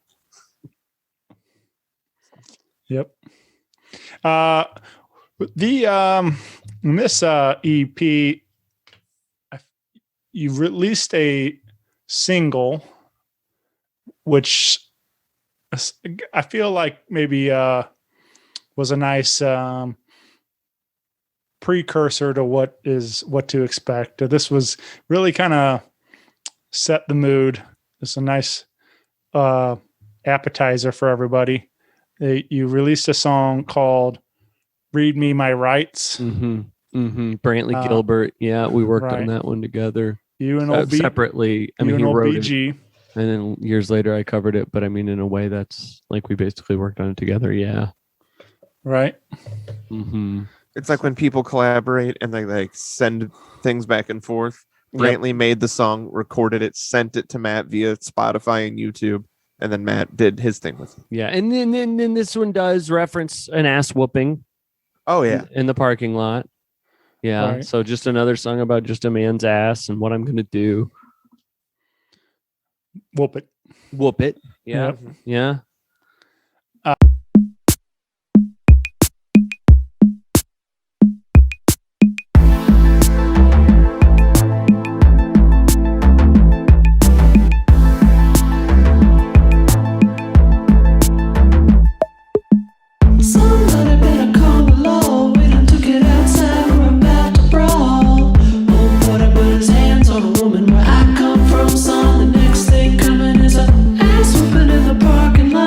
Yep. In this EP, you released a single, which I feel like maybe was a nice precursor to what to expect. This was really kind of set the mood. It's a nice appetizer for everybody. You released a song called "Read Me My Rights." Brantley Gilbert. Yeah, we worked on right. that one together. You and old separately. I mean, he old wrote it, BG. and then years later I covered it. But I mean, in a way, that's like we basically worked on it together. Yeah. Right. Mm-hmm. It's like when people collaborate and they like send things back and forth. Yep. Brantley made the song, recorded it, sent it to Matt via Spotify and YouTube, and then Matt did his thing with it. Yeah, and then this one does reference an ass whooping. Oh yeah. In the parking lot. Yeah. Right. So just another song about just a man's ass and what I'm gonna do. Whoop it. Whoop it. Yeah. Yep. Yeah. Somebody better call the law. We done took it outside. We're about to brawl. Old boy put his hands on a woman where I come from. Son, the next thing coming is a ass whooping in the parking lot.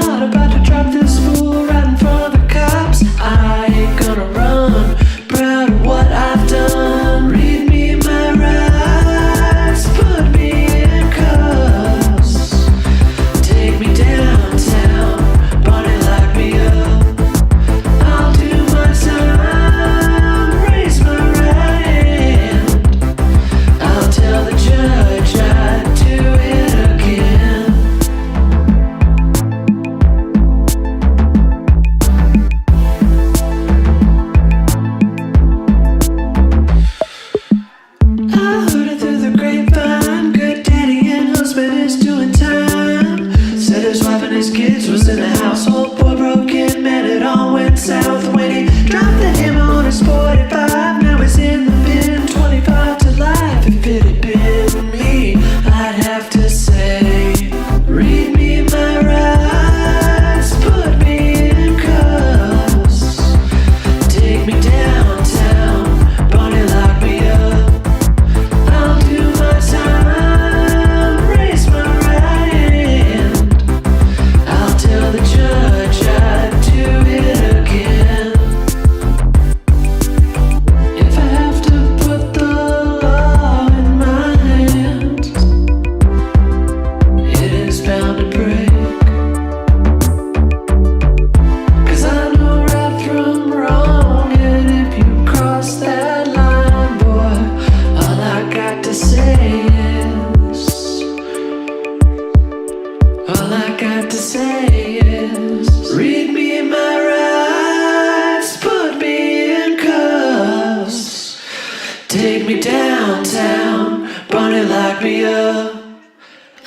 me downtown, Bonnie lock me up.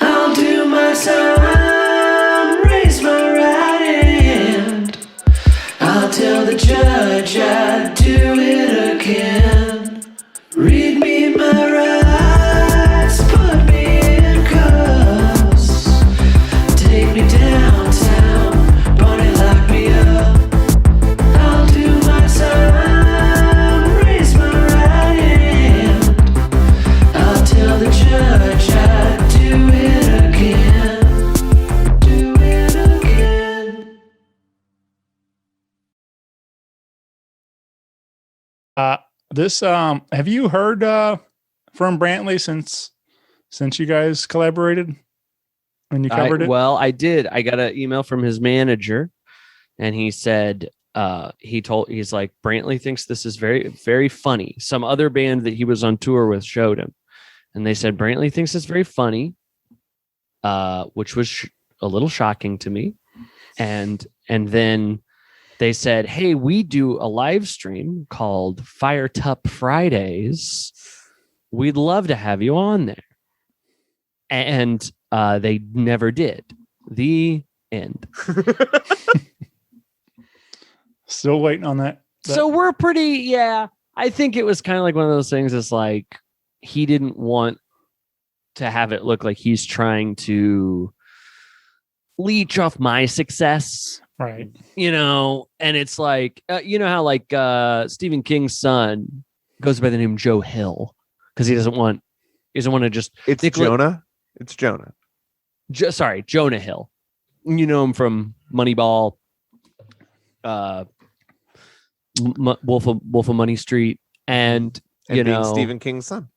I'll do my time, raise my right hand. I'll tell the judge I'd do it again. Read me my rights, put me in cuffs. Take me downtown, Bonnie lock me up. I'll do my time, raise my right hand. I'll tell the judge I'd do it again. Do it again. Have you heard from Brantley since you guys collaborated when you covered it? Well, I did. I got an email from his manager, and he said he's like, Brantley thinks this is very, very funny. Some other band that he was on tour with showed him, and they said Brantley thinks it's very funny, which was a little shocking to me. And then they said, hey, we do a live stream called Fire Tup Fridays. We'd love to have you on there. And they never did. The end. Still waiting on that. So we're pretty, I think it was kind of like one of those things. It's like he didn't want to have it look like he's trying to leech off my success. Right. And it's like, how like Stephen King's son goes by the name Joe Hill because he doesn't want to just. It's Jonah. It's Jonah. Sorry, Jonah Hill. You know him from Moneyball, Wolf of Money Street, and being Stephen King's son.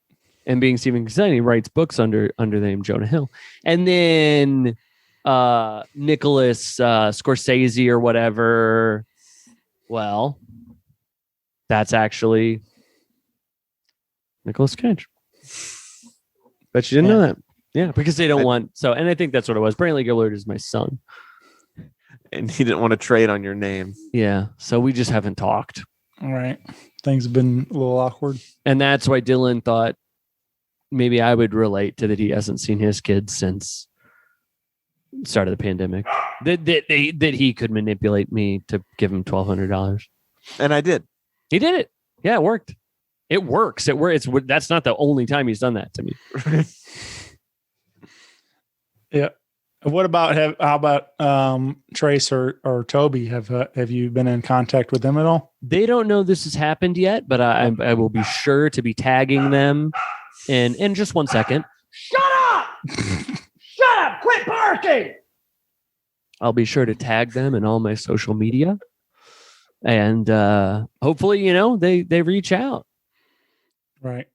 And being Stephen King's son, he writes books under the name Jonah Hill, and then Nicholas Scorsese or whatever. Well, that's actually Nicolas Cage. Bet you didn't know that. Yeah, because they don't want so, and I think that's what it was. Brantley Gilbert is my son, and he didn't want to trade on your name. Yeah, so we just haven't talked. All right, things have been a little awkward, and that's why Dylan thought maybe I would relate to that. He hasn't seen his kids since the start of the pandemic. That he could manipulate me to give him $1,200, and I did. He did it. Yeah, it worked. It works. It works. That's not the only time he's done that to me. Yeah. How about Trace or Toby? Have you been in contact with them at all? They don't know this has happened yet, but I will be sure to be tagging them. And in just 1 second. Shut up! Shut up! Quit barking! I'll be sure to tag them in all my social media, and hopefully, they reach out. Right.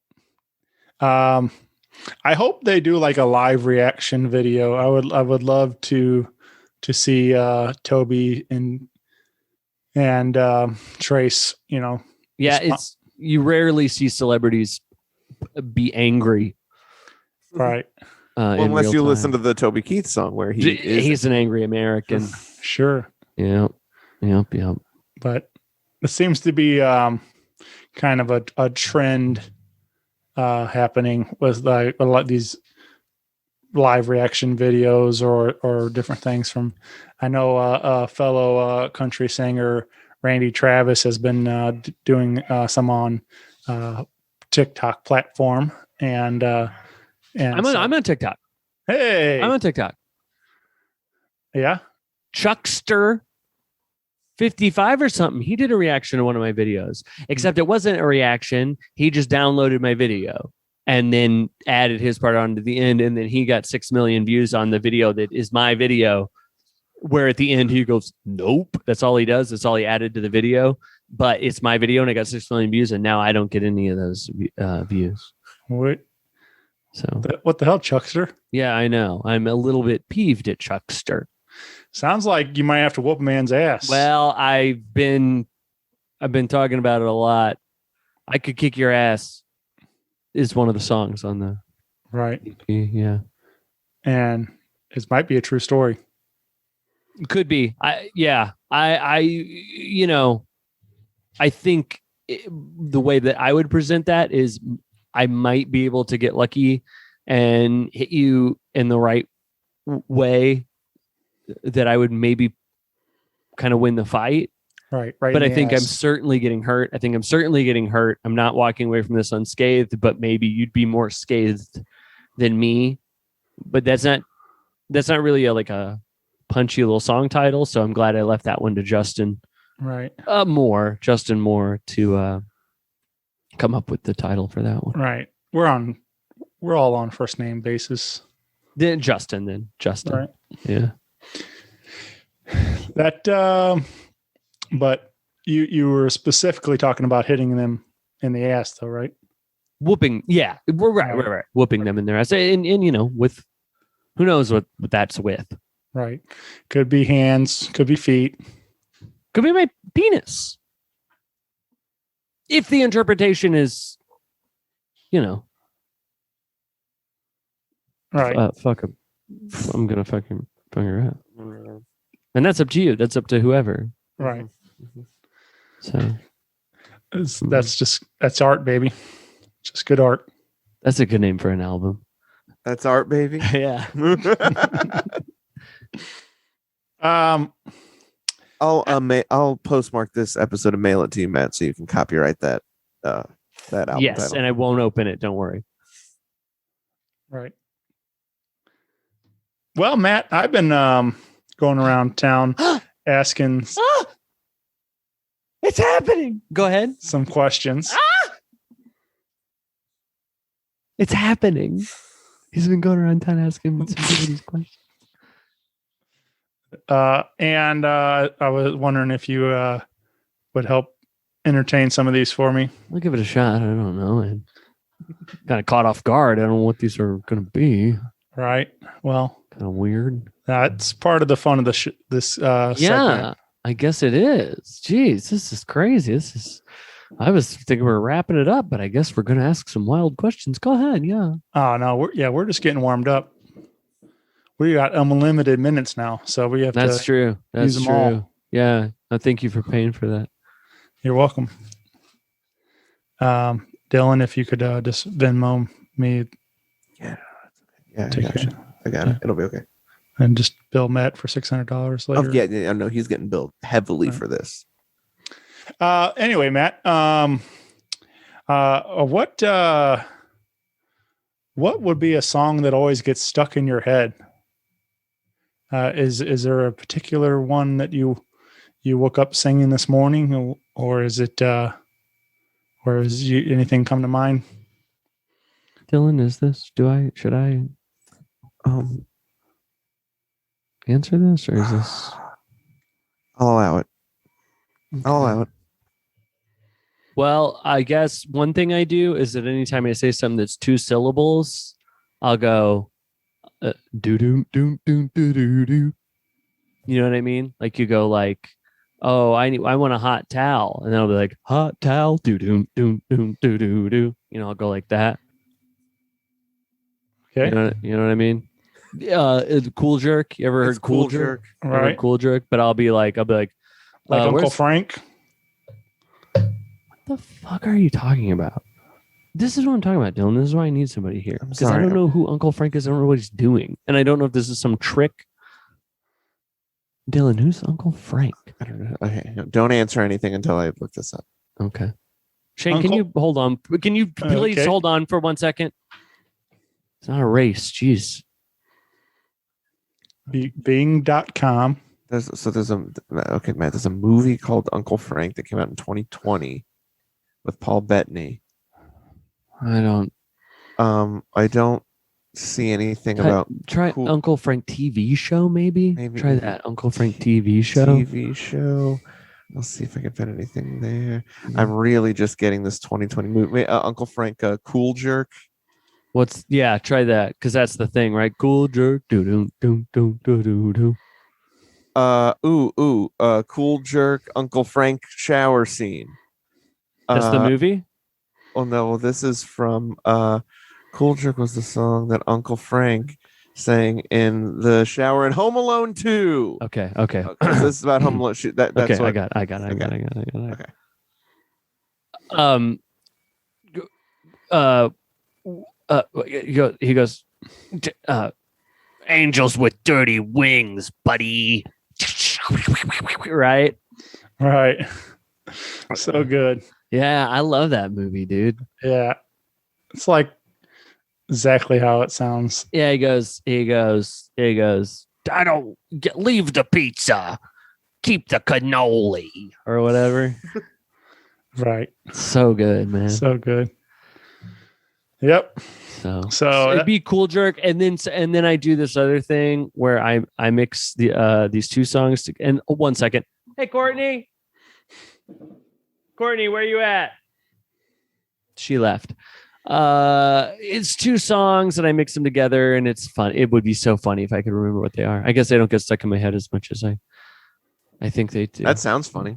I hope they do like a live reaction video. I would love to see Toby and Trace. Yeah, you rarely see celebrities be angry, right? Unless you listen to the Toby Keith song where he's an angry American. Sure. Yep. But it seems to be kind of a trend happening with like a lot of these live reaction videos or different things from. I know a fellow country singer, Randy Travis, has been doing some on TikTok platform, and I'm on TikTok. Hey, I'm on TikTok. Yeah, Chuckster 55 or something. He did a reaction to one of my videos, except it wasn't a reaction. He just downloaded my video and then added his part onto the end, and then he got 6 million views on the video that is my video. Where at the end he goes, nope. That's all he does. That's all he added to the video. But it's my video, and I got 6 million views, and now I don't get any of those views. What? So what the hell, Chuckster? Yeah, I know. I'm a little bit peeved at Chuckster. Sounds like you might have to whoop a man's ass. Well, I've been talking about it a lot. I Could Kick Your Ass is one of the songs on the right. EP, yeah, and it might be a true story. Could be. I think the way that I would present that is I might be able to get lucky and hit you in the right way that I would maybe kind of win the fight. Right. But I think I'm certainly getting hurt. I'm not walking away from this unscathed, but maybe you'd be more scathed than me. But that's not really a punchy little song title. So I'm glad I left that one to Justin. Right. Justin Moore to come up with the title for that one. Right. We're all on first name basis. Then Justin. Right. Yeah. That but you were specifically talking about hitting them in the ass though, right? Whooping. Yeah. We're right. Whooping them in their ass. And with who knows what that's with. Right. Could be hands, could be feet. Could be my penis. If the interpretation is, right. Fuck him. I'm gonna fucking her out. And that's up to you. That's up to whoever. Right. So that's art, baby. Just good art. That's a good name for an album. That's art, baby. Yeah. I'll postmark this episode and mail it to you, Matt, so you can copyright that album. Yes, title. and I won't open it. Don't worry. Right. Well, Matt, I've been going around town asking It's happening. Go ahead. some questions. It's happening. He's been going around town asking some of these questions. And I was wondering if you would help entertain some of these for me. I'll give it a shot. I don't know. I'm kind of caught off guard. I don't know what these are going to be. Right. Well, Kind of weird. that's part of the fun of this Yeah, segment. I guess it is. Jeez, this is crazy. I was thinking we were wrapping it up, but I guess we're going to ask some wild questions. Go ahead. Yeah. Oh no, we're just getting warmed up. We got unlimited minutes now, so we have That's to. true. That's use them true. all. Yeah. I thank you for paying for that. You're welcome. Dylan, if you could just Venmo me Yeah, Take I got it. It'll be okay. and just bill Matt for $600 later. Oh, yeah, no, he's getting billed heavily Right. for this. Anyway, Matt, what would be a song that always gets stuck in your head? Is there a particular one that you woke up singing this morning, or is it, or is anything come to mind? Dylan, should I answer this, or is this? I'll allow it. I'll allow it. Well, I guess one thing I do is that anytime I say something that's 2 syllables, I'll go do do do do do do do. You know what I mean? Like you go like, oh, I want a hot towel, and then I'll be like hot towel do do do do do do do. I'll go like that. Okay. You know what I mean? Cool Jerk. You ever It's heard Cool Jerk? Ever heard Right. Cool Jerk. But I'll be like Like Uncle where's- Frank. What the fuck are you talking about? This is what I'm talking about, Dylan. This is why I need somebody here. I'm Because I sorry. don't know who Uncle Frank is. I don't know what he's doing. And I don't know if this is some trick. Dylan, who's Uncle Frank? I don't know. Okay, don't answer anything until I look this up. Okay. Shane, can you hold on? Can you please Okay. hold on for 1 second? It's not a race. Jeez. Bing.com. There's Matt, there's a movie called Uncle Frank that came out in 2020 with Paul Bettany. I don't. I don't see anything about Try cool- Uncle Frank TV show, maybe? Maybe. Try that Uncle Frank TV show. TV show. I'll see if I can find anything there. I'm really just getting this 2020 movie. Uncle Frank, Cool Jerk. Try that, because that's the thing, right? Cool Jerk. Do do do do do do do. Cool Jerk, Uncle Frank shower scene. That's the movie? Oh no, this is from Cool Jerk was the song that Uncle Frank sang in the shower in Home Alone 2. Okay. Okay, so this is about Home Alone. That's Okay, what, I got it. Okay. he goes, angels with dirty wings, buddy. Right? Right. So good. Yeah, I love that movie, dude. Yeah. It's like exactly how it sounds. Yeah, he goes, I don't leave the pizza, keep the cannoli or whatever. Right. So good, man. So good. Yep. So it'd be Cool Jerk, and then I do this other thing where I mix these two songs and 1 second. Hey, Courtney, where you at? She left. It's two songs and I mix them together and it's fun. It would be so funny if I could remember what they are. I guess they don't get stuck in my head as much as I think they do. That sounds funny.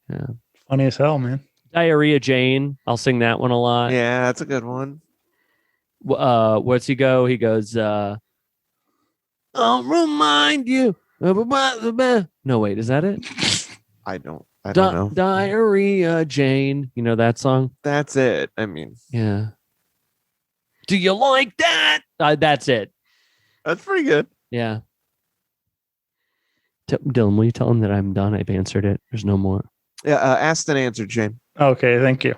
Yeah. Funny as hell, man. Diarrhea Jane. I'll sing that one a lot. Yeah, that's a good one. What's he go? He goes, I'll remind you. No, wait, is that it? I don't know. Diarrhea Jane. You know that song? That's it. I mean, yeah. Do you like that? That's it. That's pretty good. Yeah. Dylan, will you tell him that I'm done? I've answered it. There's no more. Yeah, asked and answered, Jane. Okay, thank you.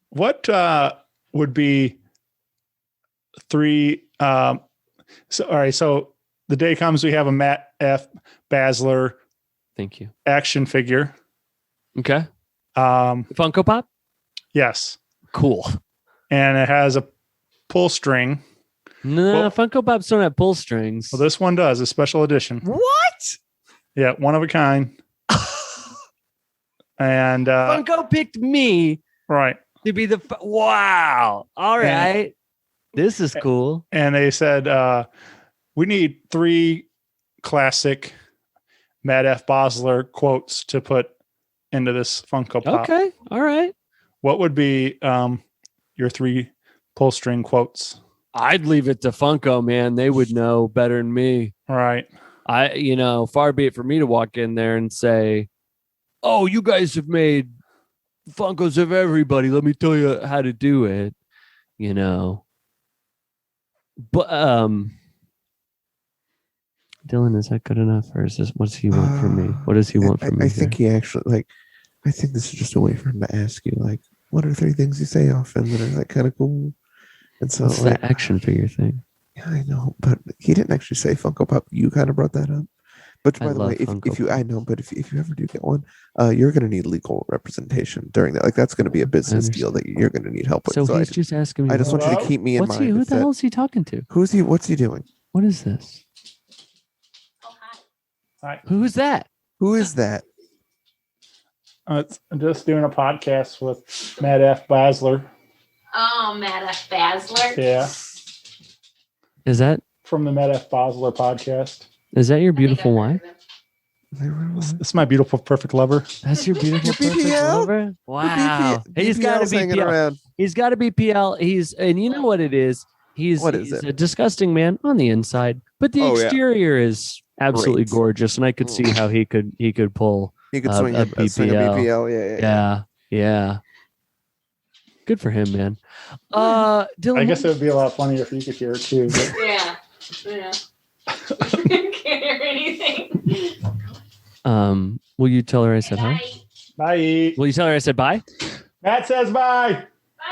What would be three? All right. So the day comes, we have a Matt F. Basler. Thank you. Action figure. Okay. Funko Pop. Yes. Cool. And it has a pull string. No, Funko Pops don't have pull strings. Well, this one does. A special edition. What? Yeah, one of a kind. And Funko picked me right to be the wow. All right, this is cool. And they said we need 3 classic Matt F. Basler quotes to put into this Funko Pop. Okay, all right. What would be your 3 pull string quotes? I'd leave it to Funko, man. They would know better than me. Right. Far be it for me to walk in there and say, "Oh, you guys have made Funkos of everybody. Let me tell you how to do it." But Dylan, is that good enough, or is this? What does he want from me? What does he want from me? I think he actually I think this is just a way for him to ask you, what are 3 things you say often that are kind of cool? And so it's the action figure thing. Yeah, I know, but he didn't actually say Funko Pop. You kind of brought that up. But by the way, if you, I know, but if you ever do get one, you're going to need legal representation during that. That's going to be a business deal that you're going to need help with. So he's just asking me. I just want you to keep me in mind. Who the hell is he talking to? Who's he? What's he doing? What is this? Oh, Hi. Who is that? Who is that? I'm just doing a podcast with Matt F. Basler. Oh, Matt F. Basler. Yeah. Is that from the Matt F. Basler podcast? Is that your beautiful wife? This is my beautiful, perfect lover. That's your beautiful, perfect lover? Wow. He's got to be PL. He's got to be PL. And you know what it is? He's a disgusting man on the inside, but the exterior is absolutely gorgeous. And I could see how he could pull. He could swing a BPL. Yeah. Good for him, man. Dylan, I guess it would be a lot funnier if you could hear it too. But... Yeah. Can't hear anything. Will you tell her I said hi? Bye. Will you tell her I said bye? Matt says bye. Bye,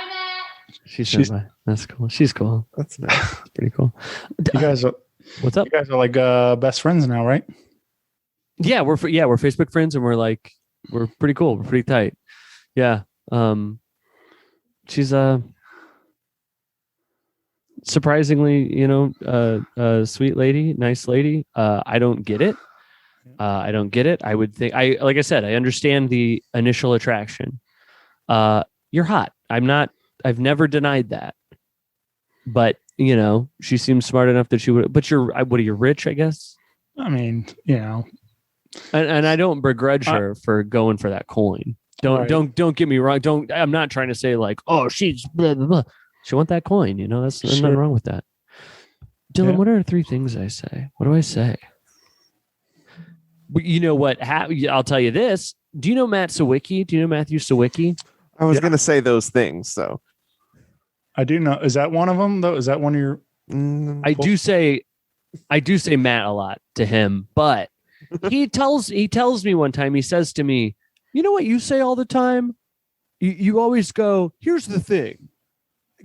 Matt. She said bye. That's cool. She's cool. That's nice. That's pretty cool. You guys are. What's up? You guys are like best friends now, right? Yeah, we're Facebook friends, and we're pretty cool. We're pretty tight. Yeah. She's surprisingly, a sweet lady, nice lady. I don't get it. I would think like I said, I understand the initial attraction. You're hot. I've never denied that. But, she seems smart enough that she would, but what are you, rich, I guess? I mean, and I don't begrudge her for going for that coin. Don't get me wrong. I'm not trying to say oh, she's blah, blah, blah. She want that coin, that's there's nothing wrong with that. Dylan, what are 3 things I say? What do I say? You know what? I'll tell you this. Do you know Matt Sawicki? Do you know Matthew Sawicki? I was gonna say those things, so I do know. Is that one of them though? Is that one of your? I do say Matt a lot to him, but he tells me one time, he says to me, you know what you say all the time? You always go, here's the thing.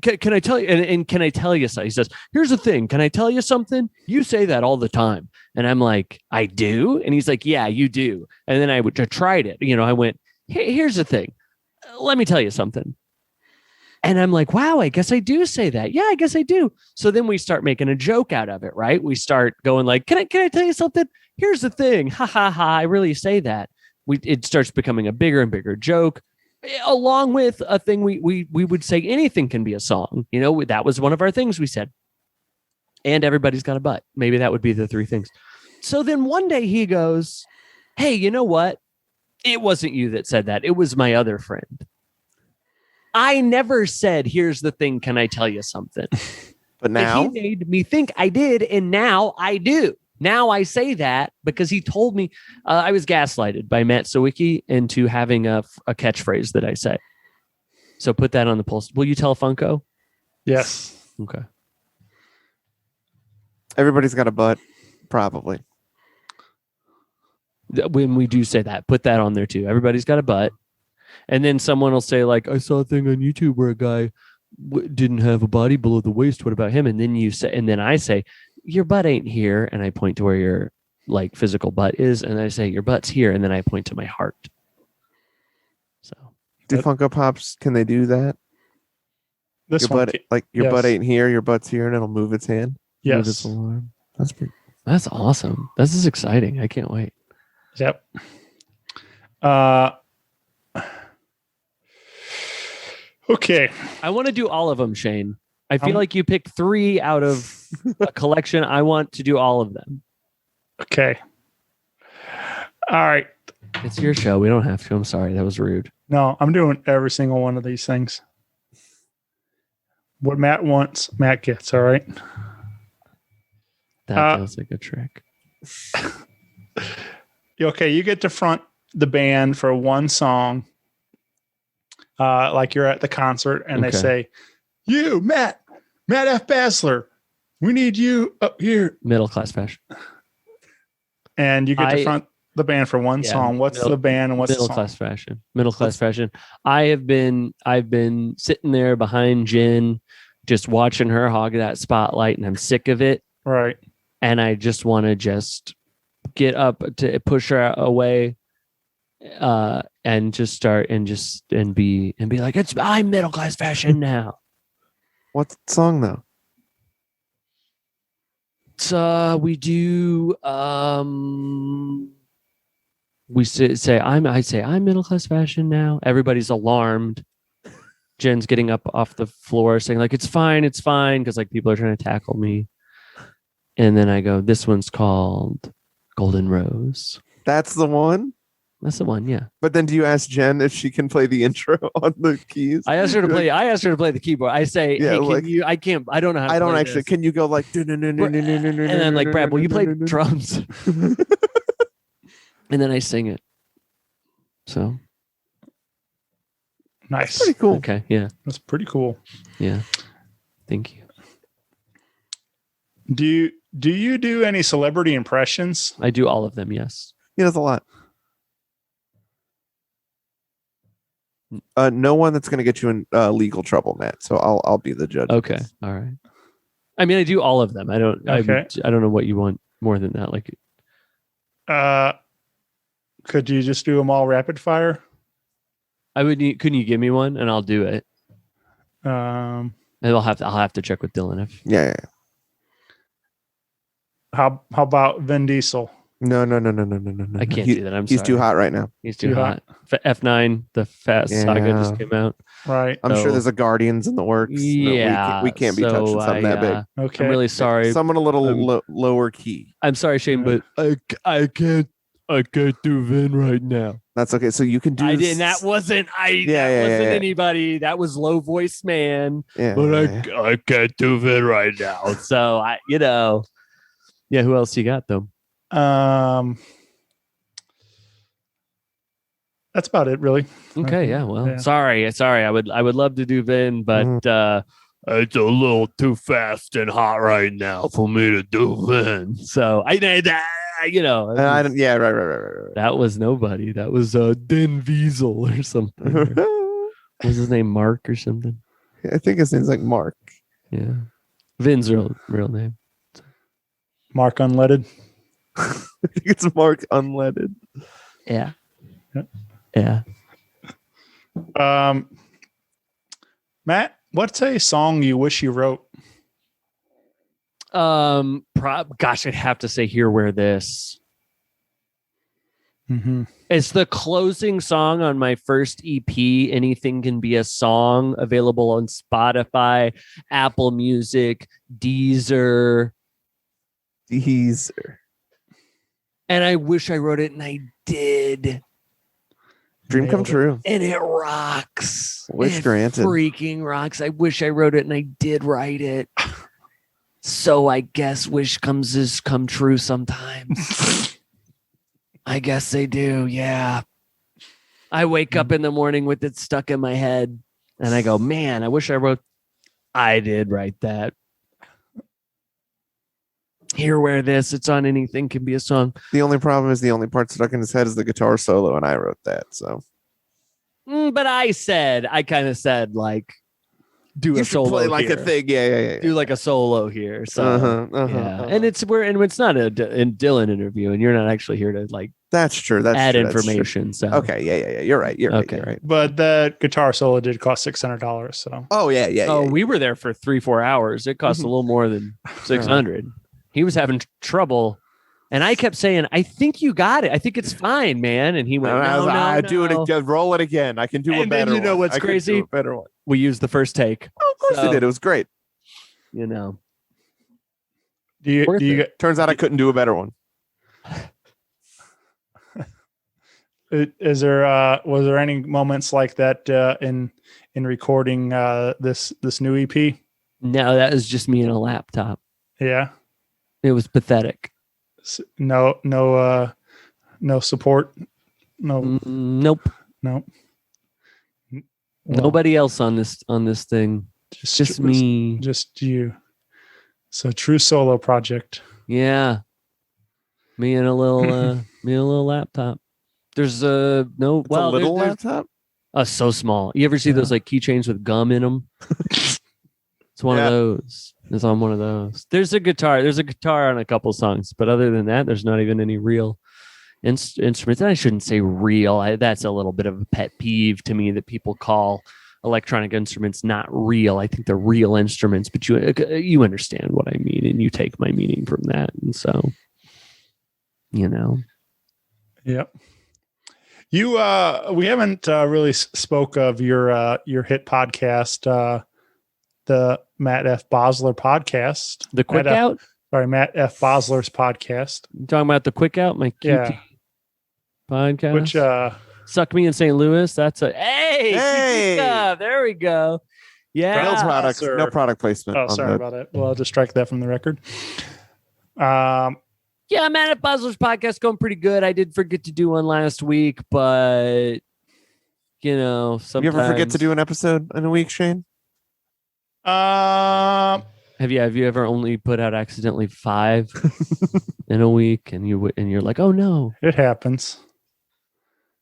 Can I tell you? And can I tell you something? He says, here's the thing. Can I tell you something? You say that all the time. And I'm like, I do? And he's like, yeah, you do. And then I tried it. I went, here's the thing. Let me tell you something. And I'm like, wow, I guess I do say that. Yeah, I guess I do. So then we start making a joke out of it, right? We start going like, can I tell you something? Here's the thing. Ha ha ha. I really say that. It starts becoming a bigger and bigger joke. Along with a thing we would say anything can be a song. That was one of our things we said. And everybody's got a butt. Maybe that would be the three things. So then one day he goes, hey, you know what? It wasn't you that said that. It was my other friend. I never said, here's the thing. Can I tell you something? But now he made me think I did. And now I do. Now I say that because he told me I was gaslighted by Matt Sawicki into having a catchphrase that I say. So put that on the post. Will you tell Funko? Yes. Okay. everybody's got a butt, probably. When we do say that, put that on there too. Everybody's got a butt. And then someone will say like, I saw a thing on YouTube where a guy didn't have a body below the waist. What about him? And then you say, and then I say, your butt ain't here. And I point to where your like physical butt is. And I say, your butt's here. And then I point to my heart. So do Funko Pops, can they do that? This your one, butt, like your butt ain't here, your butt's here, and it'll move its hand. Yes. Move its alarm. That's awesome. This is exciting. I can't wait. Yep. Okay. I want to do all of them, Shane. I feel like you picked 3 out of a collection. I want to do all of them. Okay. All right. It's your show. We don't have to. I'm sorry. That was rude. No, I'm doing every single one of these things. What Matt wants, Matt gets. All right. That feels like a trick. Okay, you get to front the band for one song, like you're at the concert, and they say, "You, Matt F. Basler, we need you up here." Middle class fashion. And you get to front the band for one song. What's the band and what's the song? Middle class fashion. I've been sitting there behind Jen, just watching her hog that spotlight, and I'm sick of it. Right. And I just want to just get up to push her away, and just start and be like, I'm middle class fashion now. What's the song though? So we do we say I'm middle class fashion now. Everybody's alarmed. Jen's getting up off the floor saying like it's fine because like people are trying to tackle me. And then I go, this one's called Golden Rose. That's the one? That's the one, yeah. But then do you ask Jen if she can play the intro on the keys? I asked her to play the keyboard. I say, hey, like, I don't know how to play actually this. Can you go like And then like, Brad, will you play drums? And then I sing it. So nice. Pretty cool. Okay, yeah. That's pretty cool. Yeah. Thank you. Do you do any celebrity impressions? I do all of them, yes. He does a lot. No one that's going to get you in legal trouble, Matt. So I'll be the judge. Okay, all right. I mean, I do all of them. I don't. Okay. I don't know what you want more than that. Like, could you just do them all rapid fire? I would need. Couldn't you give me one and I'll do it? And I'll have to check with Dylan if. Yeah. How about Vin Diesel? No. I can't do that. He's too hot right now. He's too hot. F9, the Fast Saga just came out. Right. I'm sure there's a Guardians in the works. Yeah. We can't be touching something that big. Okay. I'm really sorry. Someone a little lower key. I'm sorry, Shane, but I can't do Vin right now. That's okay. So you can do. I didn't. That wasn't anybody. That was low voice man. Yeah. But I can't do Vin right now. So yeah. Who else you got though? that's about it, really. Okay, yeah. Well, Yeah. sorry. I would love to do Vin, but it's a little too fast and hot right now for me to do Vin. So I Yeah, right. that was nobody. That was Den Wiesel or something. What was his name? Mark or something? I think his name's like Mark. Yeah. Vin's real name. Mark Unleaded. I think it's Mark Unleaded. Yeah. Yeah. Yeah. Matt, what's a song you wish you wrote? Gosh, I'd have to say Here Where This. Mm-hmm. It's the closing song on my first EP, Anything Can Be a Song, available on Spotify, Apple Music, Deezer. And I wish I wrote it, and I did. Dream come true. And it rocks. Wish it granted. Freaking rocks. I wish I wrote it, and I did write it. So I guess wish come true sometimes. I guess they do, yeah. I wake up in the morning with it stuck in my head, and I go, man, I wish I did write that. Here Where This, it's on Anything Can Be a Song. The only problem is the only part stuck in his head is the guitar solo, and I wrote that, so. But I kind of said, like, do You a should solo play like here. a thing, yeah. Do like a solo here. So yeah. And it's not a Dylan interview, and you're not actually here to like That's true. add true, information. So Okay, yeah. You're right. You're right. But the guitar solo did cost $600. So Oh yeah. Oh, we were there for 3-4 hours. It cost a little more than 600. He was having trouble, and I kept saying, "I think you got it. I think it's fine, man." And he went, "No, do it again. Roll it again. I can do a And better then you know one. what's I can crazy? do a better one. We used the first take. Oh, of course So- they did. It was great. You know, do you Turns out I couldn't do a better one. was there any moments like that in recording this new EP? no, that was just me and a laptop. Yeah. It was pathetic. No support. No. Nope. No. Nobody else on this thing. Just me. Just you. So true solo project. Yeah. Me and a little laptop. There's a little laptop. So small. You ever see those like keychains with gum in them? It's one of those. It's on one of those. There's a guitar. There's a guitar on a couple songs, but other than that, there's not even any real instruments. And I shouldn't say real. That's a little bit of a pet peeve to me that people call electronic instruments not real. I think they're real instruments, but you understand what I mean, and you take my meaning from that. And so, you know. Yep. You we haven't really spoke of your hit podcast, the Matt F Basler podcast. The Quick Out? Matt F Basler's podcast. You talking about the Quick Out, my QT podcast? Which Suck Me in St. Louis. That's a hey. There we go. Yeah. No products. No product placement. Oh, sorry about it. Well, I'll just strike that from the record. Yeah, Matt at Basler's podcast going pretty good. I did forget to do one last week, but you know, sometimes. You ever forget to do an episode in a week, Shane? Have you ever only put out accidentally 5 in a week, and you're like, oh no, it happens.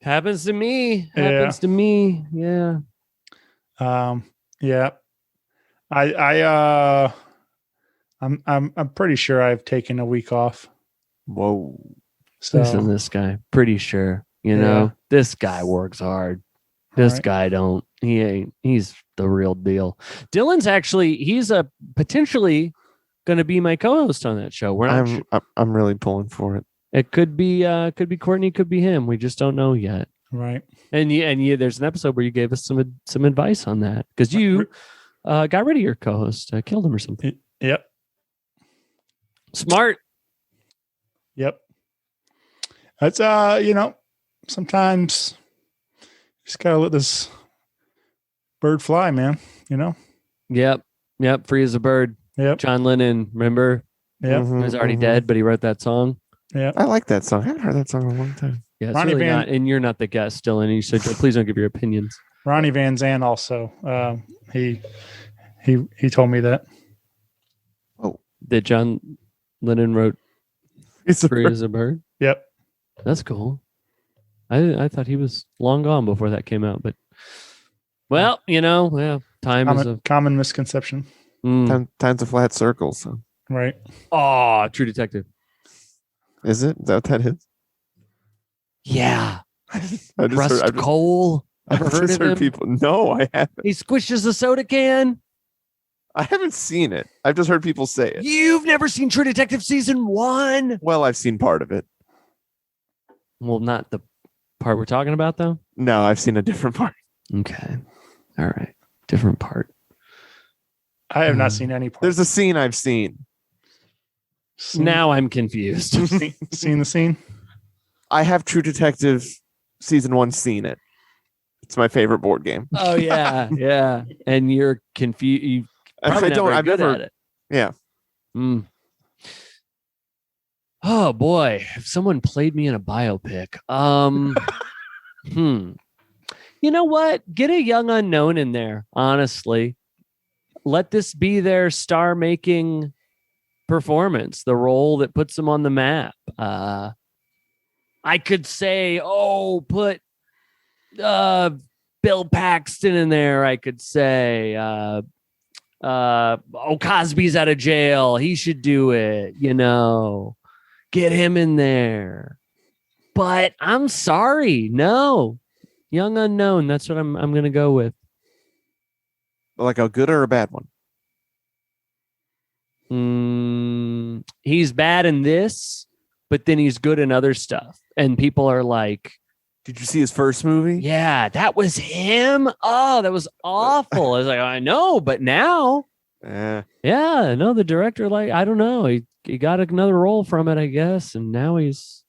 Happens to me. Happens to me. Yeah. Yeah. I'm pretty sure I've taken a week off. Whoa. So listen, this guy, pretty sure, you know, this guy works hard. This guy don't. He's the real deal. Dylan's he's potentially going to be my co-host on that show. I'm really pulling for it. It could be Courtney, could be him. We just don't know yet. Right. And there's an episode where you gave us some advice on that because you got rid of your co-host, killed him or something. Yep. Smart. Yep. That's sometimes you just gotta let this bird fly, man. You know. Yep. Free as a bird. Yep. John Lennon, remember? Yep. He was already dead, but he wrote that song. Yeah. I like that song. I haven't heard that song in a long time. Yeah, it's Ronnie really Van- not. And you're not the guest, Dylan. So please don't give your opinions. Ronnie Van Zant also. He told me that. That John Lennon wrote Free as a Bird? Yep. That's cool. I thought he was long gone before that came out, but well, time is a common misconception. Time's a flat circle. So Right. Oh, True Detective. is it? Is that what that is? Yeah. I just Rust heard, Cole. I've Ever heard just of heard him? people. No, I haven't. He squishes a soda can. I haven't seen it. I've just heard people say it. You've never seen True Detective season 1? Well, I've seen part of it. Well, not the part we're talking about, though. No, I've seen a different part. Okay. All right. Different part. I have not seen any part. There's a scene I've seen. Now I'm confused. Seen the scene? I have True Detective season 1 seen it. It's my favorite board game. Oh yeah, yeah. And you're confused. You probably not very good at it. Yeah. Mm. Oh boy, if someone played me in a biopic. You know what? Get a young unknown in there, honestly. Let this be their star-making performance, the role that puts them on the map. I could say, put Bill Paxton in there. I could say, Cosby's out of jail. He should do it. Get him in there. But I'm sorry, no. Young unknown. That's what I'm going to go with. Like a good or a bad one? He's bad in this, but then he's good in other stuff. And people are like, did you see his first movie? Yeah, that was him. Oh, that was awful. I was like, I know, but now. Yeah, no, the director, I don't know. He got another role from it, I guess. And now he's.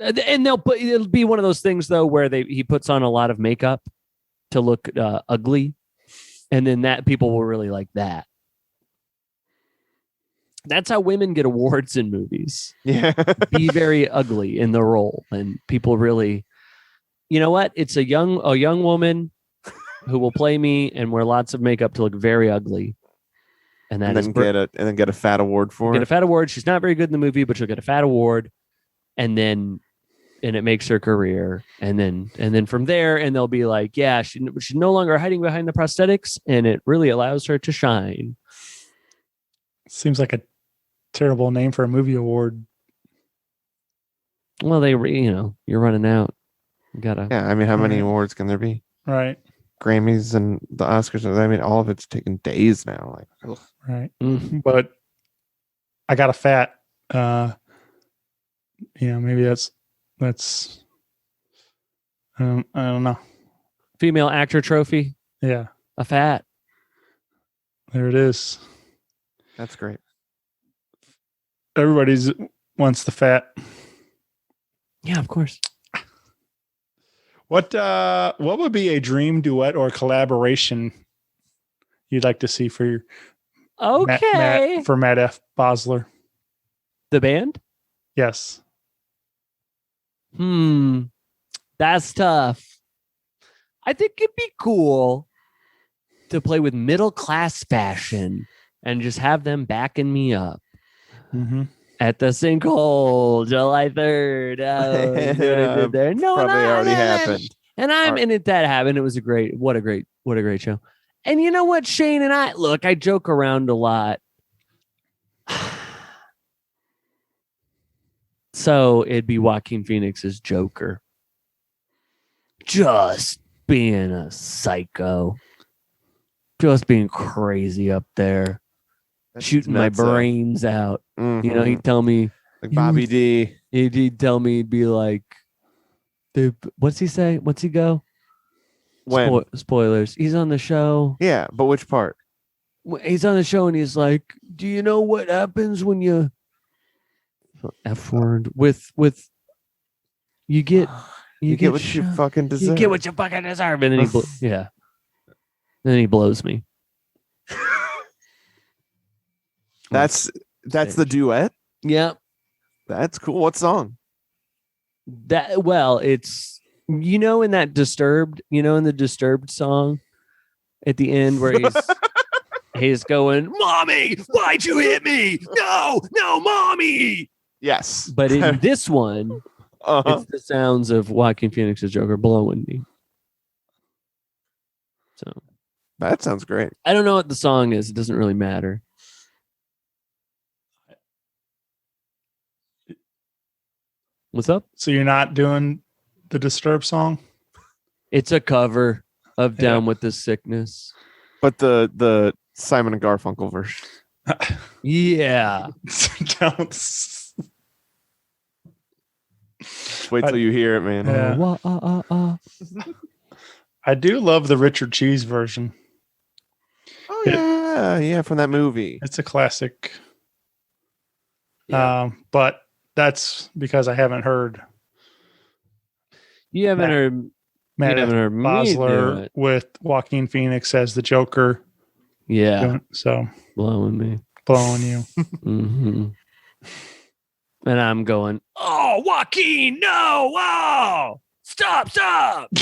And it'll be one of those things, though, where he puts on a lot of makeup to look ugly. And then that people will really like that. That's how women get awards in movies. Yeah. Be very ugly in the role. And people really, you know what? It's a young woman who will play me and wear lots of makeup to look very ugly. And then get a fat award for it. Get a fat award. She's not very good in the movie, but she'll get a fat award. And it makes her career. And then from there, and they'll be like, yeah, she's no longer hiding behind the prosthetics, and it really allows her to shine. Seems like a terrible name for a movie award. Well, you're running out. You gotta. Yeah, I mean, how many awards can there be? Right. Grammys and the Oscars. I mean, all of it's taking days now. Like, right. Mm-hmm. But I got a fat. Maybe that's. I don't know. Female actor trophy. Yeah. A fat. There it is. That's great. Everybody's wants the fat. Yeah, of course. What would be a dream duet or collaboration you'd like to see for your Matt F. Basler? The band? Yes. That's tough. I think it'd be cool to play with Middle Class Fashion and just have them backing me up. Mm-hmm. At the Sinkhole, July 3rd. Oh, there. No, probably already happened. And I'm in it. That happened. It was what a great show. And you know what, Shane and I joke around a lot. So it'd be Joaquin Phoenix's Joker. Just being a psycho. Just being crazy up there. Shooting my brains out. Mm-hmm. He'd tell me. Like Bobby D. He'd tell me, he'd be like, what's he say? What's he go? When? Spoilers. He's on the show. Yeah, but which part? He's on the show and he's like, do you know what happens when you F word with you get what you fucking deserve. You get what you fucking deserve. And then then he blows me. That's the duet? Yep. That's cool. What song? That well, it's in that Disturbed, in the Disturbed song at the end where he's going, "Mommy, why'd you hit me? No, mommy." Yes. But in this one, it's the sounds of Joaquin Phoenix's Joker blowing me. So that sounds great. I don't know what the song is. It doesn't really matter. What's up? So you're not doing the Disturbed song? It's a cover of Down with the Sickness. But the Simon and Garfunkel version. Yeah. Don't. Just wait till you hear it, man. Yeah. I do love the Richard Cheese version. Oh yeah, from that movie. It's a classic. Yeah. But that's because I haven't heard. You haven't heard Matt you haven't heard me do Basler it. with Joaquin Phoenix as the Joker. Yeah. So Blowing me. blowing you. Mm-hmm. And I'm going, "Oh, Joaquin, no! Whoa! Stop!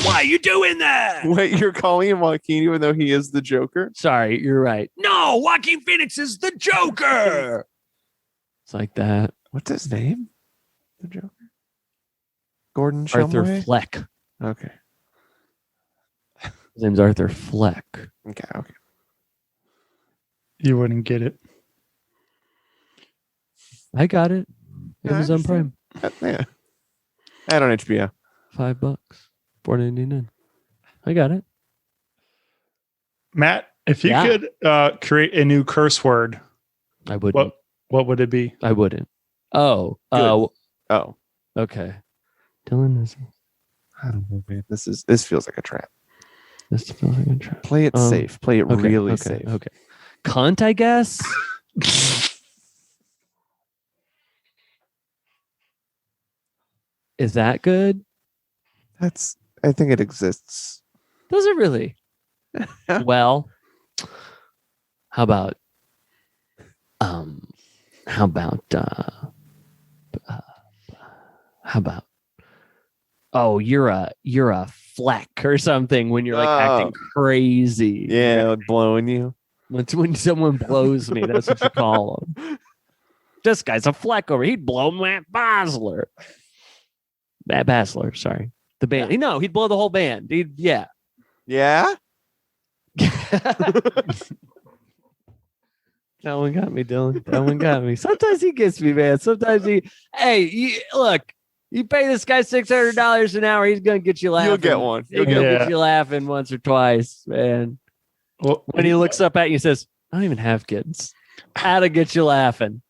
Why are you doing that?" Wait, you're calling him Joaquin even though he is the Joker? Sorry, you're right. No, Joaquin Phoenix is the Joker. It's like that. What's his name? The Joker? Gordon Arthur Shumway? Fleck. Okay. His name's Arthur Fleck. Okay. You wouldn't get it. I got it. Yeah, I Amazon understand. Prime. Yeah. And on HBO. $5. $4.99. I got it. Matt, if you could create a new curse word, I wouldn't. what would it be? I wouldn't. Oh. Oh. Okay. Dylan is. I don't know, man. This feels like a trap. This feels like a trap. Play it safe. Play it really okay, safe. Okay. Cunt, I guess. Is that good? I think it exists. Does it really? Well, how about oh, you're a fleck or something when you're like acting crazy. Yeah, like blowing you. When someone blows me, that's what you call him. This guy's a fleck over. He'd blow Matt Basler. Matt Basler, sorry. The band. Yeah. No, he'd blow the whole band. Yeah. Yeah? That one got me, Dylan. That one got me. Sometimes he gets me, man. Sometimes look, you pay this guy $600 an hour, he's gonna get you laughing. You'll get one. He'll get you laughing once or twice, man. Well, When he looks up at you and says, "I don't even have kids," how to get you laughing?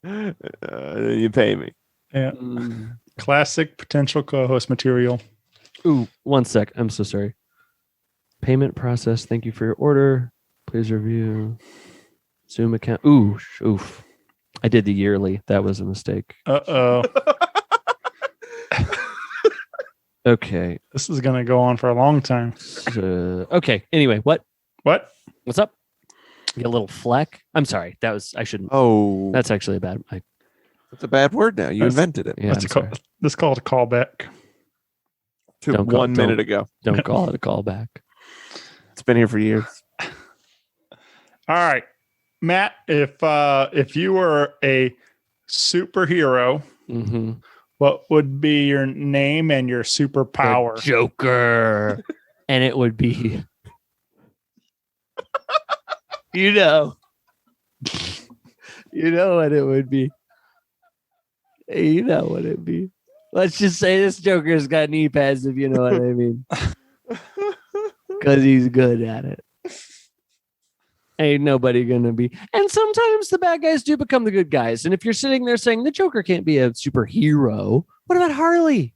You pay me. Yeah. Classic potential co-host material. Ooh, 1 sec. I'm so sorry. Payment process. Thank you for your order. Please review. Zoom account. Oof. I did the yearly. That was a mistake. Uh-oh. Okay. This is going to go on for a long time. Okay. Anyway, What? what's up? You a little fleck? I'm sorry. I shouldn't. Oh. That's actually a bad. That's a bad word now. You That's- invented it. Yeah. That's I'm sorry. This called a callback. To Don't call- 1 minute ago. Don't call it a callback. It's been here for years. All right. Matt, if you were a superhero, Mm-hmm. what would be your name and your superpower? Joker. And it would be, you know what it would be. You know what it'd be. Let's just say this Joker's got knee pads, if you know what I mean. Because he's good at it. Ain't nobody gonna be. And sometimes the bad guys do become the good guys. And if you're sitting there saying the Joker can't be a superhero, what about Harley?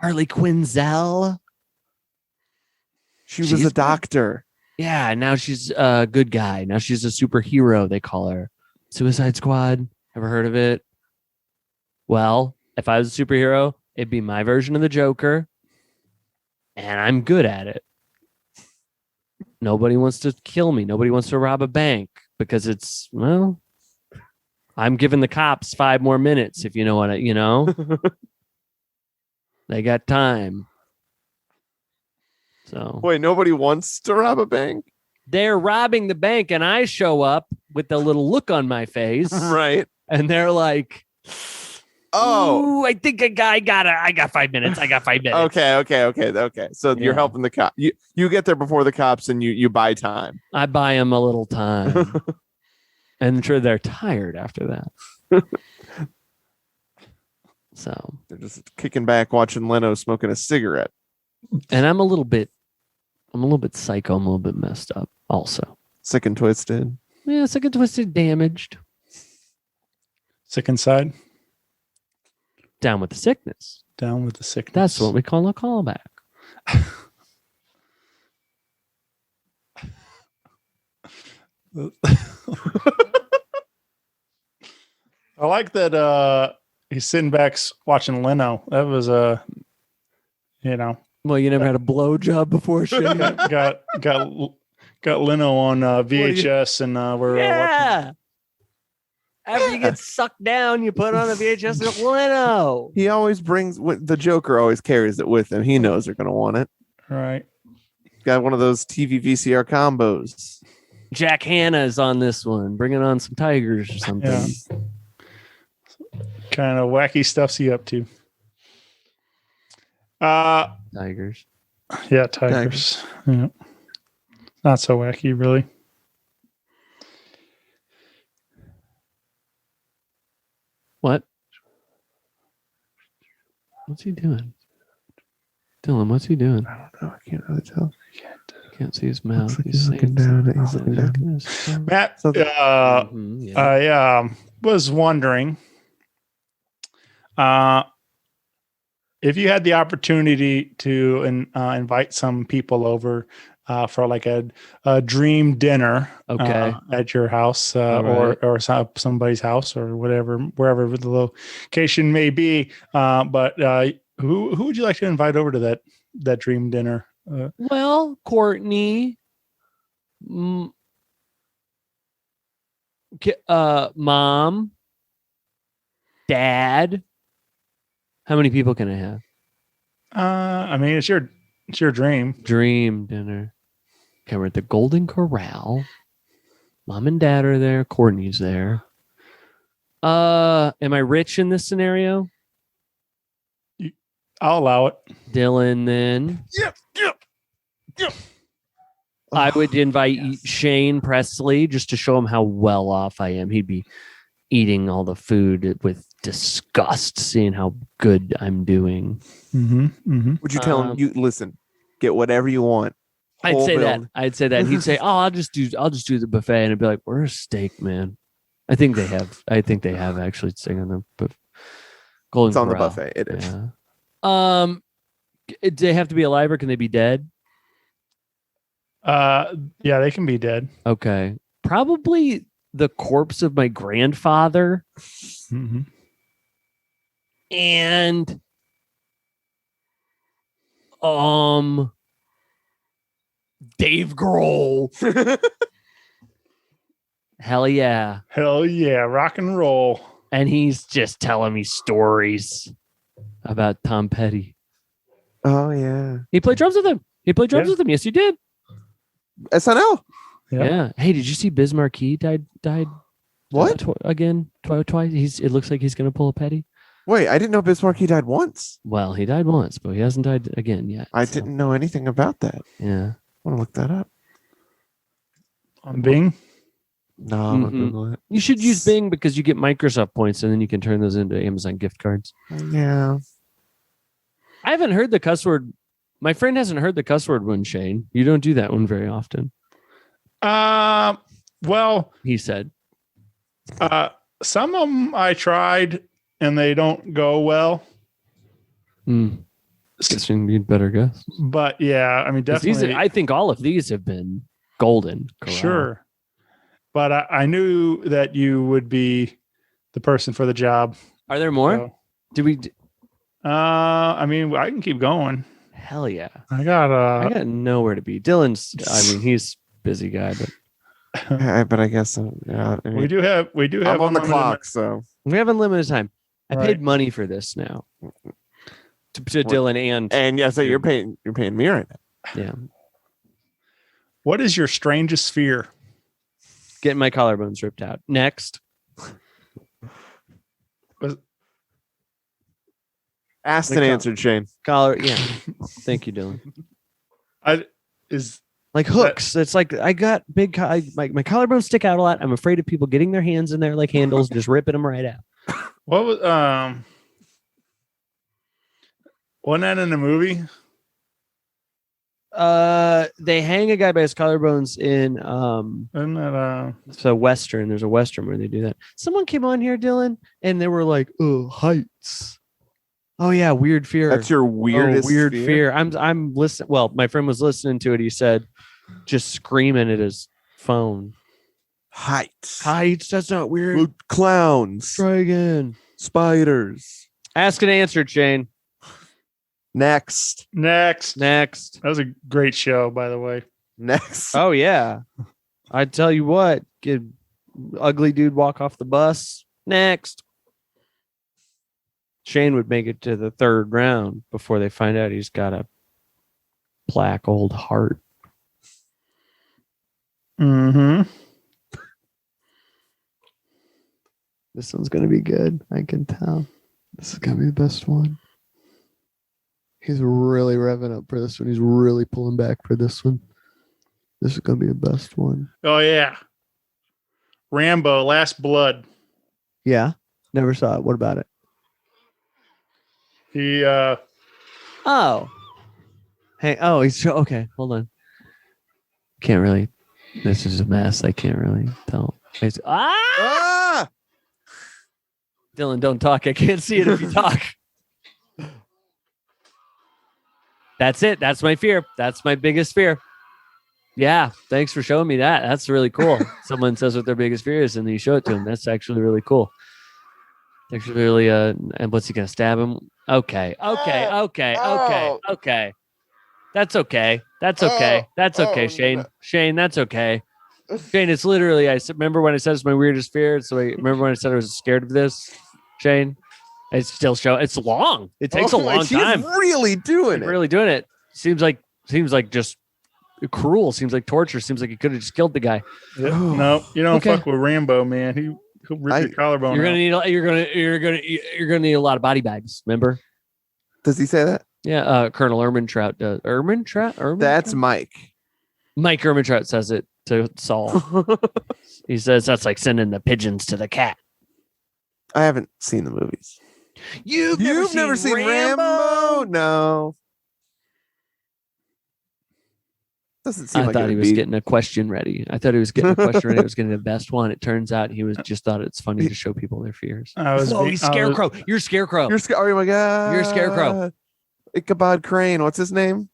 Harley Quinzel? She was She's a doctor. Yeah, now she's a good guy. Now she's a superhero, they call her. Suicide Squad. Ever heard of it? Well, if I was a superhero, it'd be my version of the Joker. And I'm good at it. Nobody wants to kill me. Nobody wants to rob a bank because it's, well, I'm giving the cops 5 more minutes if you know what they got time. So Wait, nobody wants to rob a bank? they're robbing the bank, and I show up with a little look on my face, Right. and they're like, Oh, "Ooh, I think I got 5 minutes. I got 5 minutes." Okay. So you're Yeah. helping the cop. You get there before the cops, and you buy time. I buy them a little time, and I'm sure they're tired after that. So They're just kicking back, watching Leno smoking a cigarette. and I'm a little bit psycho. I'm a little bit messed up also. Sick and twisted. Yeah, sick and twisted, damaged. Sick inside, Down with the sickness. down with the sickness. That's what we call a callback. I like that he's sitting back watching Leno. That was Well, Well, you never had a blowjob before, Shane? got Leno on VHS, and we're watching. Yeah. After you get sucked down, you put on a VHS with Leno. He always brings the Joker. Always carries it with him. He knows they're gonna want it. Right. Got one of those TV VCR combos. Jack Hanna's on this one, bringing on some tigers or something. Yeah. Kind of wacky stuff's he up to? Tigers. Yeah, tigers. Yeah. Not so wacky, really. What? What's he doing? Dylan, what's he doing? I don't know. I can't really tell. Can't see his mouth. Looks like he's looking down. He's looking down. Matt, So Yeah. I was wondering if you had the opportunity to invite some people over for like a dream dinner Okay. at your house All or somebody's house or whatever, wherever the location may be. But who would you like to invite over to that dream dinner? Well, Courtney, mom, dad. How many people can I have? I mean, it's your dream. Dream dinner. Okay, we're at the Golden Corral. Mom and dad are there. Courtney's there. Am I rich in this scenario? I'll allow it. Dylan, then. Yep. I would invite Shane Presley just to show him how well off I am. He'd be eating all the food with disgust, seeing how good I'm doing. Would you tell him? You listen. Get whatever you want. I'd say bill. that. He'd say, "Oh, I'll just do the buffet," and I'd be like, "Where's steak, man?" I think they have actually steak on the Golden It's on the Corral. buffet. It is. Yeah. Do they have to be alive or can they be dead? Yeah, they can be dead. Okay. Probably the corpse of my grandfather and Dave Grohl. Hell yeah. Hell yeah, rock and roll. And he's just telling me stories about Tom Petty. Oh yeah. He played drums with him. With him. Yes, he did. SNL. Yeah. Hey, did you see Biz Markie died? What? Twice. It looks like he's going to pull a Petty. Wait, I didn't know Bismarck died once. Well, he died once, but he hasn't died again yet. I didn't know anything about that. Yeah. I want to look that up. On Bing? No, I'm gonna Google it. You should use Bing because you get Microsoft points and then you can turn those into Amazon gift cards. Yeah. I haven't heard the cuss word. My friend hasn't heard the cuss word one, Shane. You don't do that one very often. Well, He said. some of them I tried and they don't go well. Guessing you'd better guess. But yeah, I mean, 'Cause definitely. I think all of these have been golden. Corral. Sure. But I knew that you would be the person for the job. Are there more? So, Do we? I mean, I can keep going. Hell yeah. I got I got nowhere to be. Dylan's, I mean, he's a busy guy, but But I guess yeah, I mean, we do have I'm on the unlimited clock, so We have unlimited time. I Right. paid money for this now. To Dylan and yeah, so you're paying me right now. yeah. What is your strangest fear? Getting my collarbones ripped out. Next. Asked and answered, Shane. Yeah. Thank you, Dylan. Like hooks. It's like I got big. My collarbones stick out a lot. I'm afraid of people getting their hands in there like handles, just ripping them right out. What was wasn't that in the movie? They hang a guy by his collarbones in Isn't that so Western. There's a Western where they do that. Someone came on here, Dylan, and they were like, "Oh, heights." Oh yeah, weird fear. That's your weirdest weird fear. I'm listening. Well, my friend was listening to it. He said, just screaming at his phone. Heights. That's not weird. Clowns. Try again. Spiders. Ask and answer, Shane. Next. That was a great show, by the way. Next. Oh yeah. I tell you what, ugly dude walk off the bus. Next. Shane would make it to the third round before they find out he's got a black old heart. Mm-hmm. This one's going to be good. I can tell. This is going to be the best one. He's really revving up for this one. He's really pulling back for this one. This is going to be the best one. Oh, yeah. Rambo, Last Blood. Yeah. Never saw it. What about it? He, Oh. Hey, he's okay. Hold on. Can't really. This is a mess. I can't really tell. Ah! Dylan, don't talk. I can't see it if you talk. That's it. That's my fear. That's my biggest fear. Yeah. Thanks for showing me that. That's really cool. Someone says what their biggest fear is and then you show it to them. That's actually really cool. Actually really, and what's he going to stab him? Okay. That's okay. That's okay, Shane. No. Shane, that's okay. Shane, it's literally, remember when I said it's my weirdest fear? Remember when I said I was scared of this, Shane? It's still it's long. It takes a long time. He's really doing it. Really doing it. Seems like just cruel. Seems like torture. Seems like he could have just killed the guy. Yeah. No, you don't fuck with Rambo, man. He'll rip your collarbone. You're gonna need a lot of body bags. Remember? Does he say that? Yeah. Colonel Ermintrout does. Ermintrout. That's Mike. Mike Ermintrout says it to Saul. He says that's like sending the pigeons to the cat. I haven't seen the movies. You've never seen Rambo? No. Doesn't seem I like thought he was getting a question ready. I thought he was getting a question ready. It was getting the best one. It turns out he was just thought it's funny to show people their fears. He's Scarecrow. You're Scarecrow. Oh my god. You're Scarecrow. Ichabod Crane. What's his name?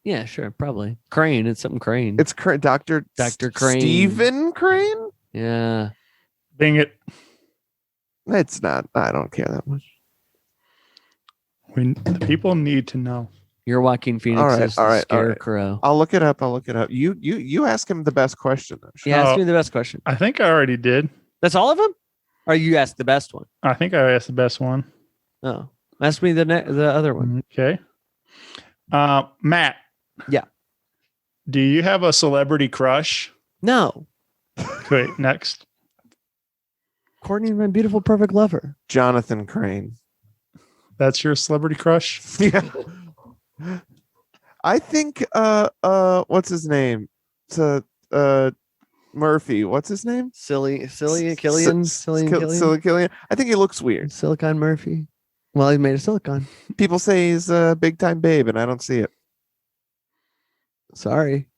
Yeah, sure, probably Crane. It's something Crane. It's Dr. Crane. Stephen Crane. Yeah. Dang it. It's not. I don't care that much. The people need to know. You're Joaquin Phoenix. All right. Scarecrow. I'll look it up. You ask him the best question. Yeah, ask me the best question. I think I already did. That's all of them? Or you asked the best one? I think I asked the best one. Oh, ask me the other one. Okay. Matt. Yeah. Do you have a celebrity crush? No. Wait, next. Courtney, my beautiful, perfect lover. Jonathan Crane. That's your celebrity crush? Yeah. I think what's his name? Murphy. What's his name? Silly Killian. Silly Killian. I think he looks weird. Silicon Murphy. Well, he's made of silicon. People say he's a big time babe, and I don't see it. Sorry.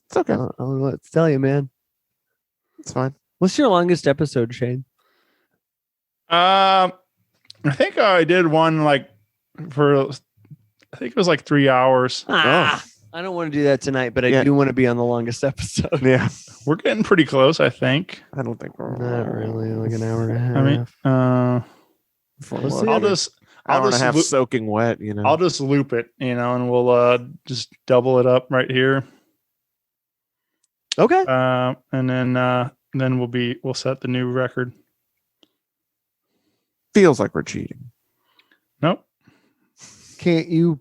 It's okay. I don't know what to tell you, man. It's fine. What's your longest episode, Shane? I think I did one I think it was like 3 hours. I don't want to do that tonight, but I do want to be on the longest episode. Yeah. We're getting pretty close, I think. I don't think we're not really like an hour and a half. I mean, I'll just soaking wet, I'll just loop it, and we'll just double it up right here. Okay. And then we'll set the new record. Feels like we're cheating. Nope. Can't you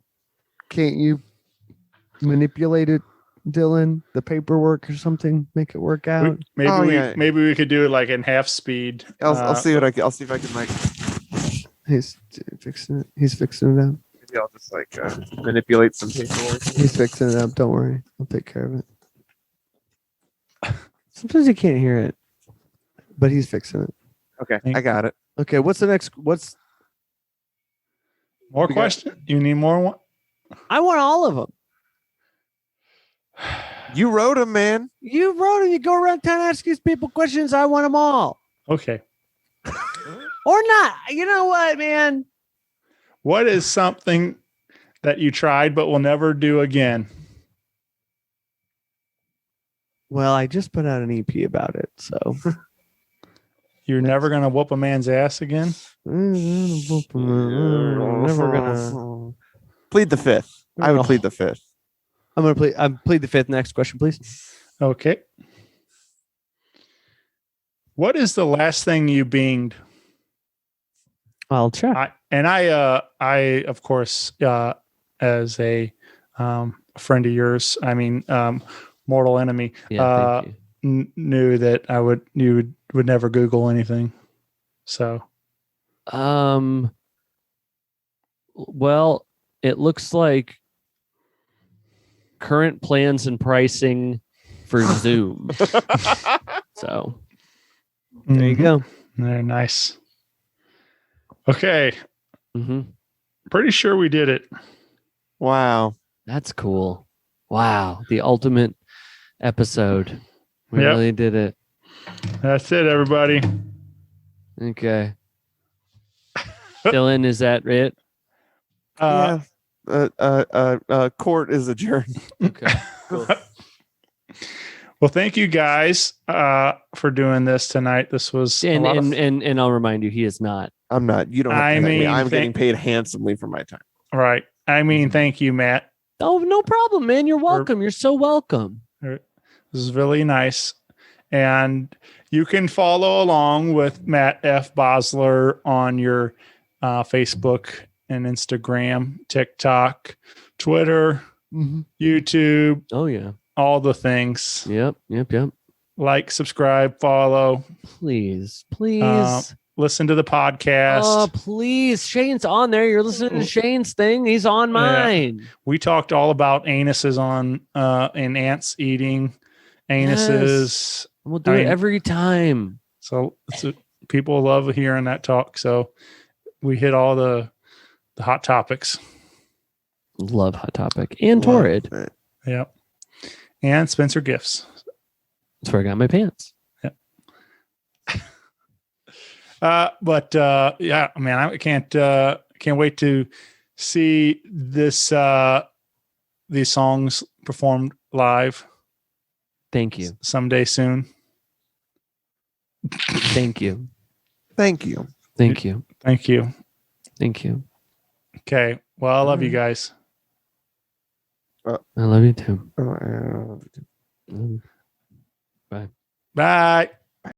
manipulate it, Dylan? The paperwork or something, make it work out. Maybe we could do it like in half speed. I'll see if I can like. He's fixing it. He's fixing it up. Maybe I'll just like manipulate some paperwork. He's fixing it up. Don't worry. I'll take care of it. Sometimes you can't hear it, but he's fixing it. Okay, I got it. Okay, what's the next? What's more question? You need more one? I want all of them. You wrote them, man. You wrote them. You go around town asking these people questions. I want them all. Okay. Or not. You know what, man? What is something that you tried but will never do again? Well, I just put out an EP about it, so. You're never going to whoop a man's ass again? Never gonna plead the fifth. I would plead the fifth. I'm gonna plead the fifth. Next question, please. Okay. What is the last thing you binged? I'll check. I of course, as a friend of yours, I mean, mortal enemy, Thank you. knew that you would never Google anything. So, well, it looks like current plans and pricing for Zoom. So there you go. Very nice. Okay. Mm-hmm. Pretty sure we did it. Wow. That's cool. Wow. The ultimate episode. We really did it. That's it, everybody. Okay. Dylan, is that it? Yeah. Court is adjourned. Okay. Cool. Well, thank you guys for doing this tonight. This was and I'll remind you, he is not. I'm not. You don't have to pay me. I'm getting paid handsomely for my time. Right. I mean, thank you, Matt. Oh, no problem, man. You're welcome. You're so welcome. This is really nice. And you can follow along with Matt F. Basler on your Facebook and Instagram, TikTok, Twitter, YouTube. Oh, yeah. All the things. Yep. Like, subscribe, follow. Please. Listen to the podcast. Oh, please. Shane's on there. You're listening to Shane's thing. He's on mine. Yeah. We talked all about anuses and ants eating anuses. Yes. We'll do it every time. So people love hearing that talk. So we hit all the hot topics. Love Hot Topic and Torrid. Yep. And Spencer Gifts. That's where I got my pants. Yep. Yeah, man, I can't wait to see these songs performed live. Thank you. Someday soon. Thank you. Thank you. Thank you. Thank you. Thank you. Okay. Well, I love you guys. I love you too. Oh, I love you too. Bye. Bye.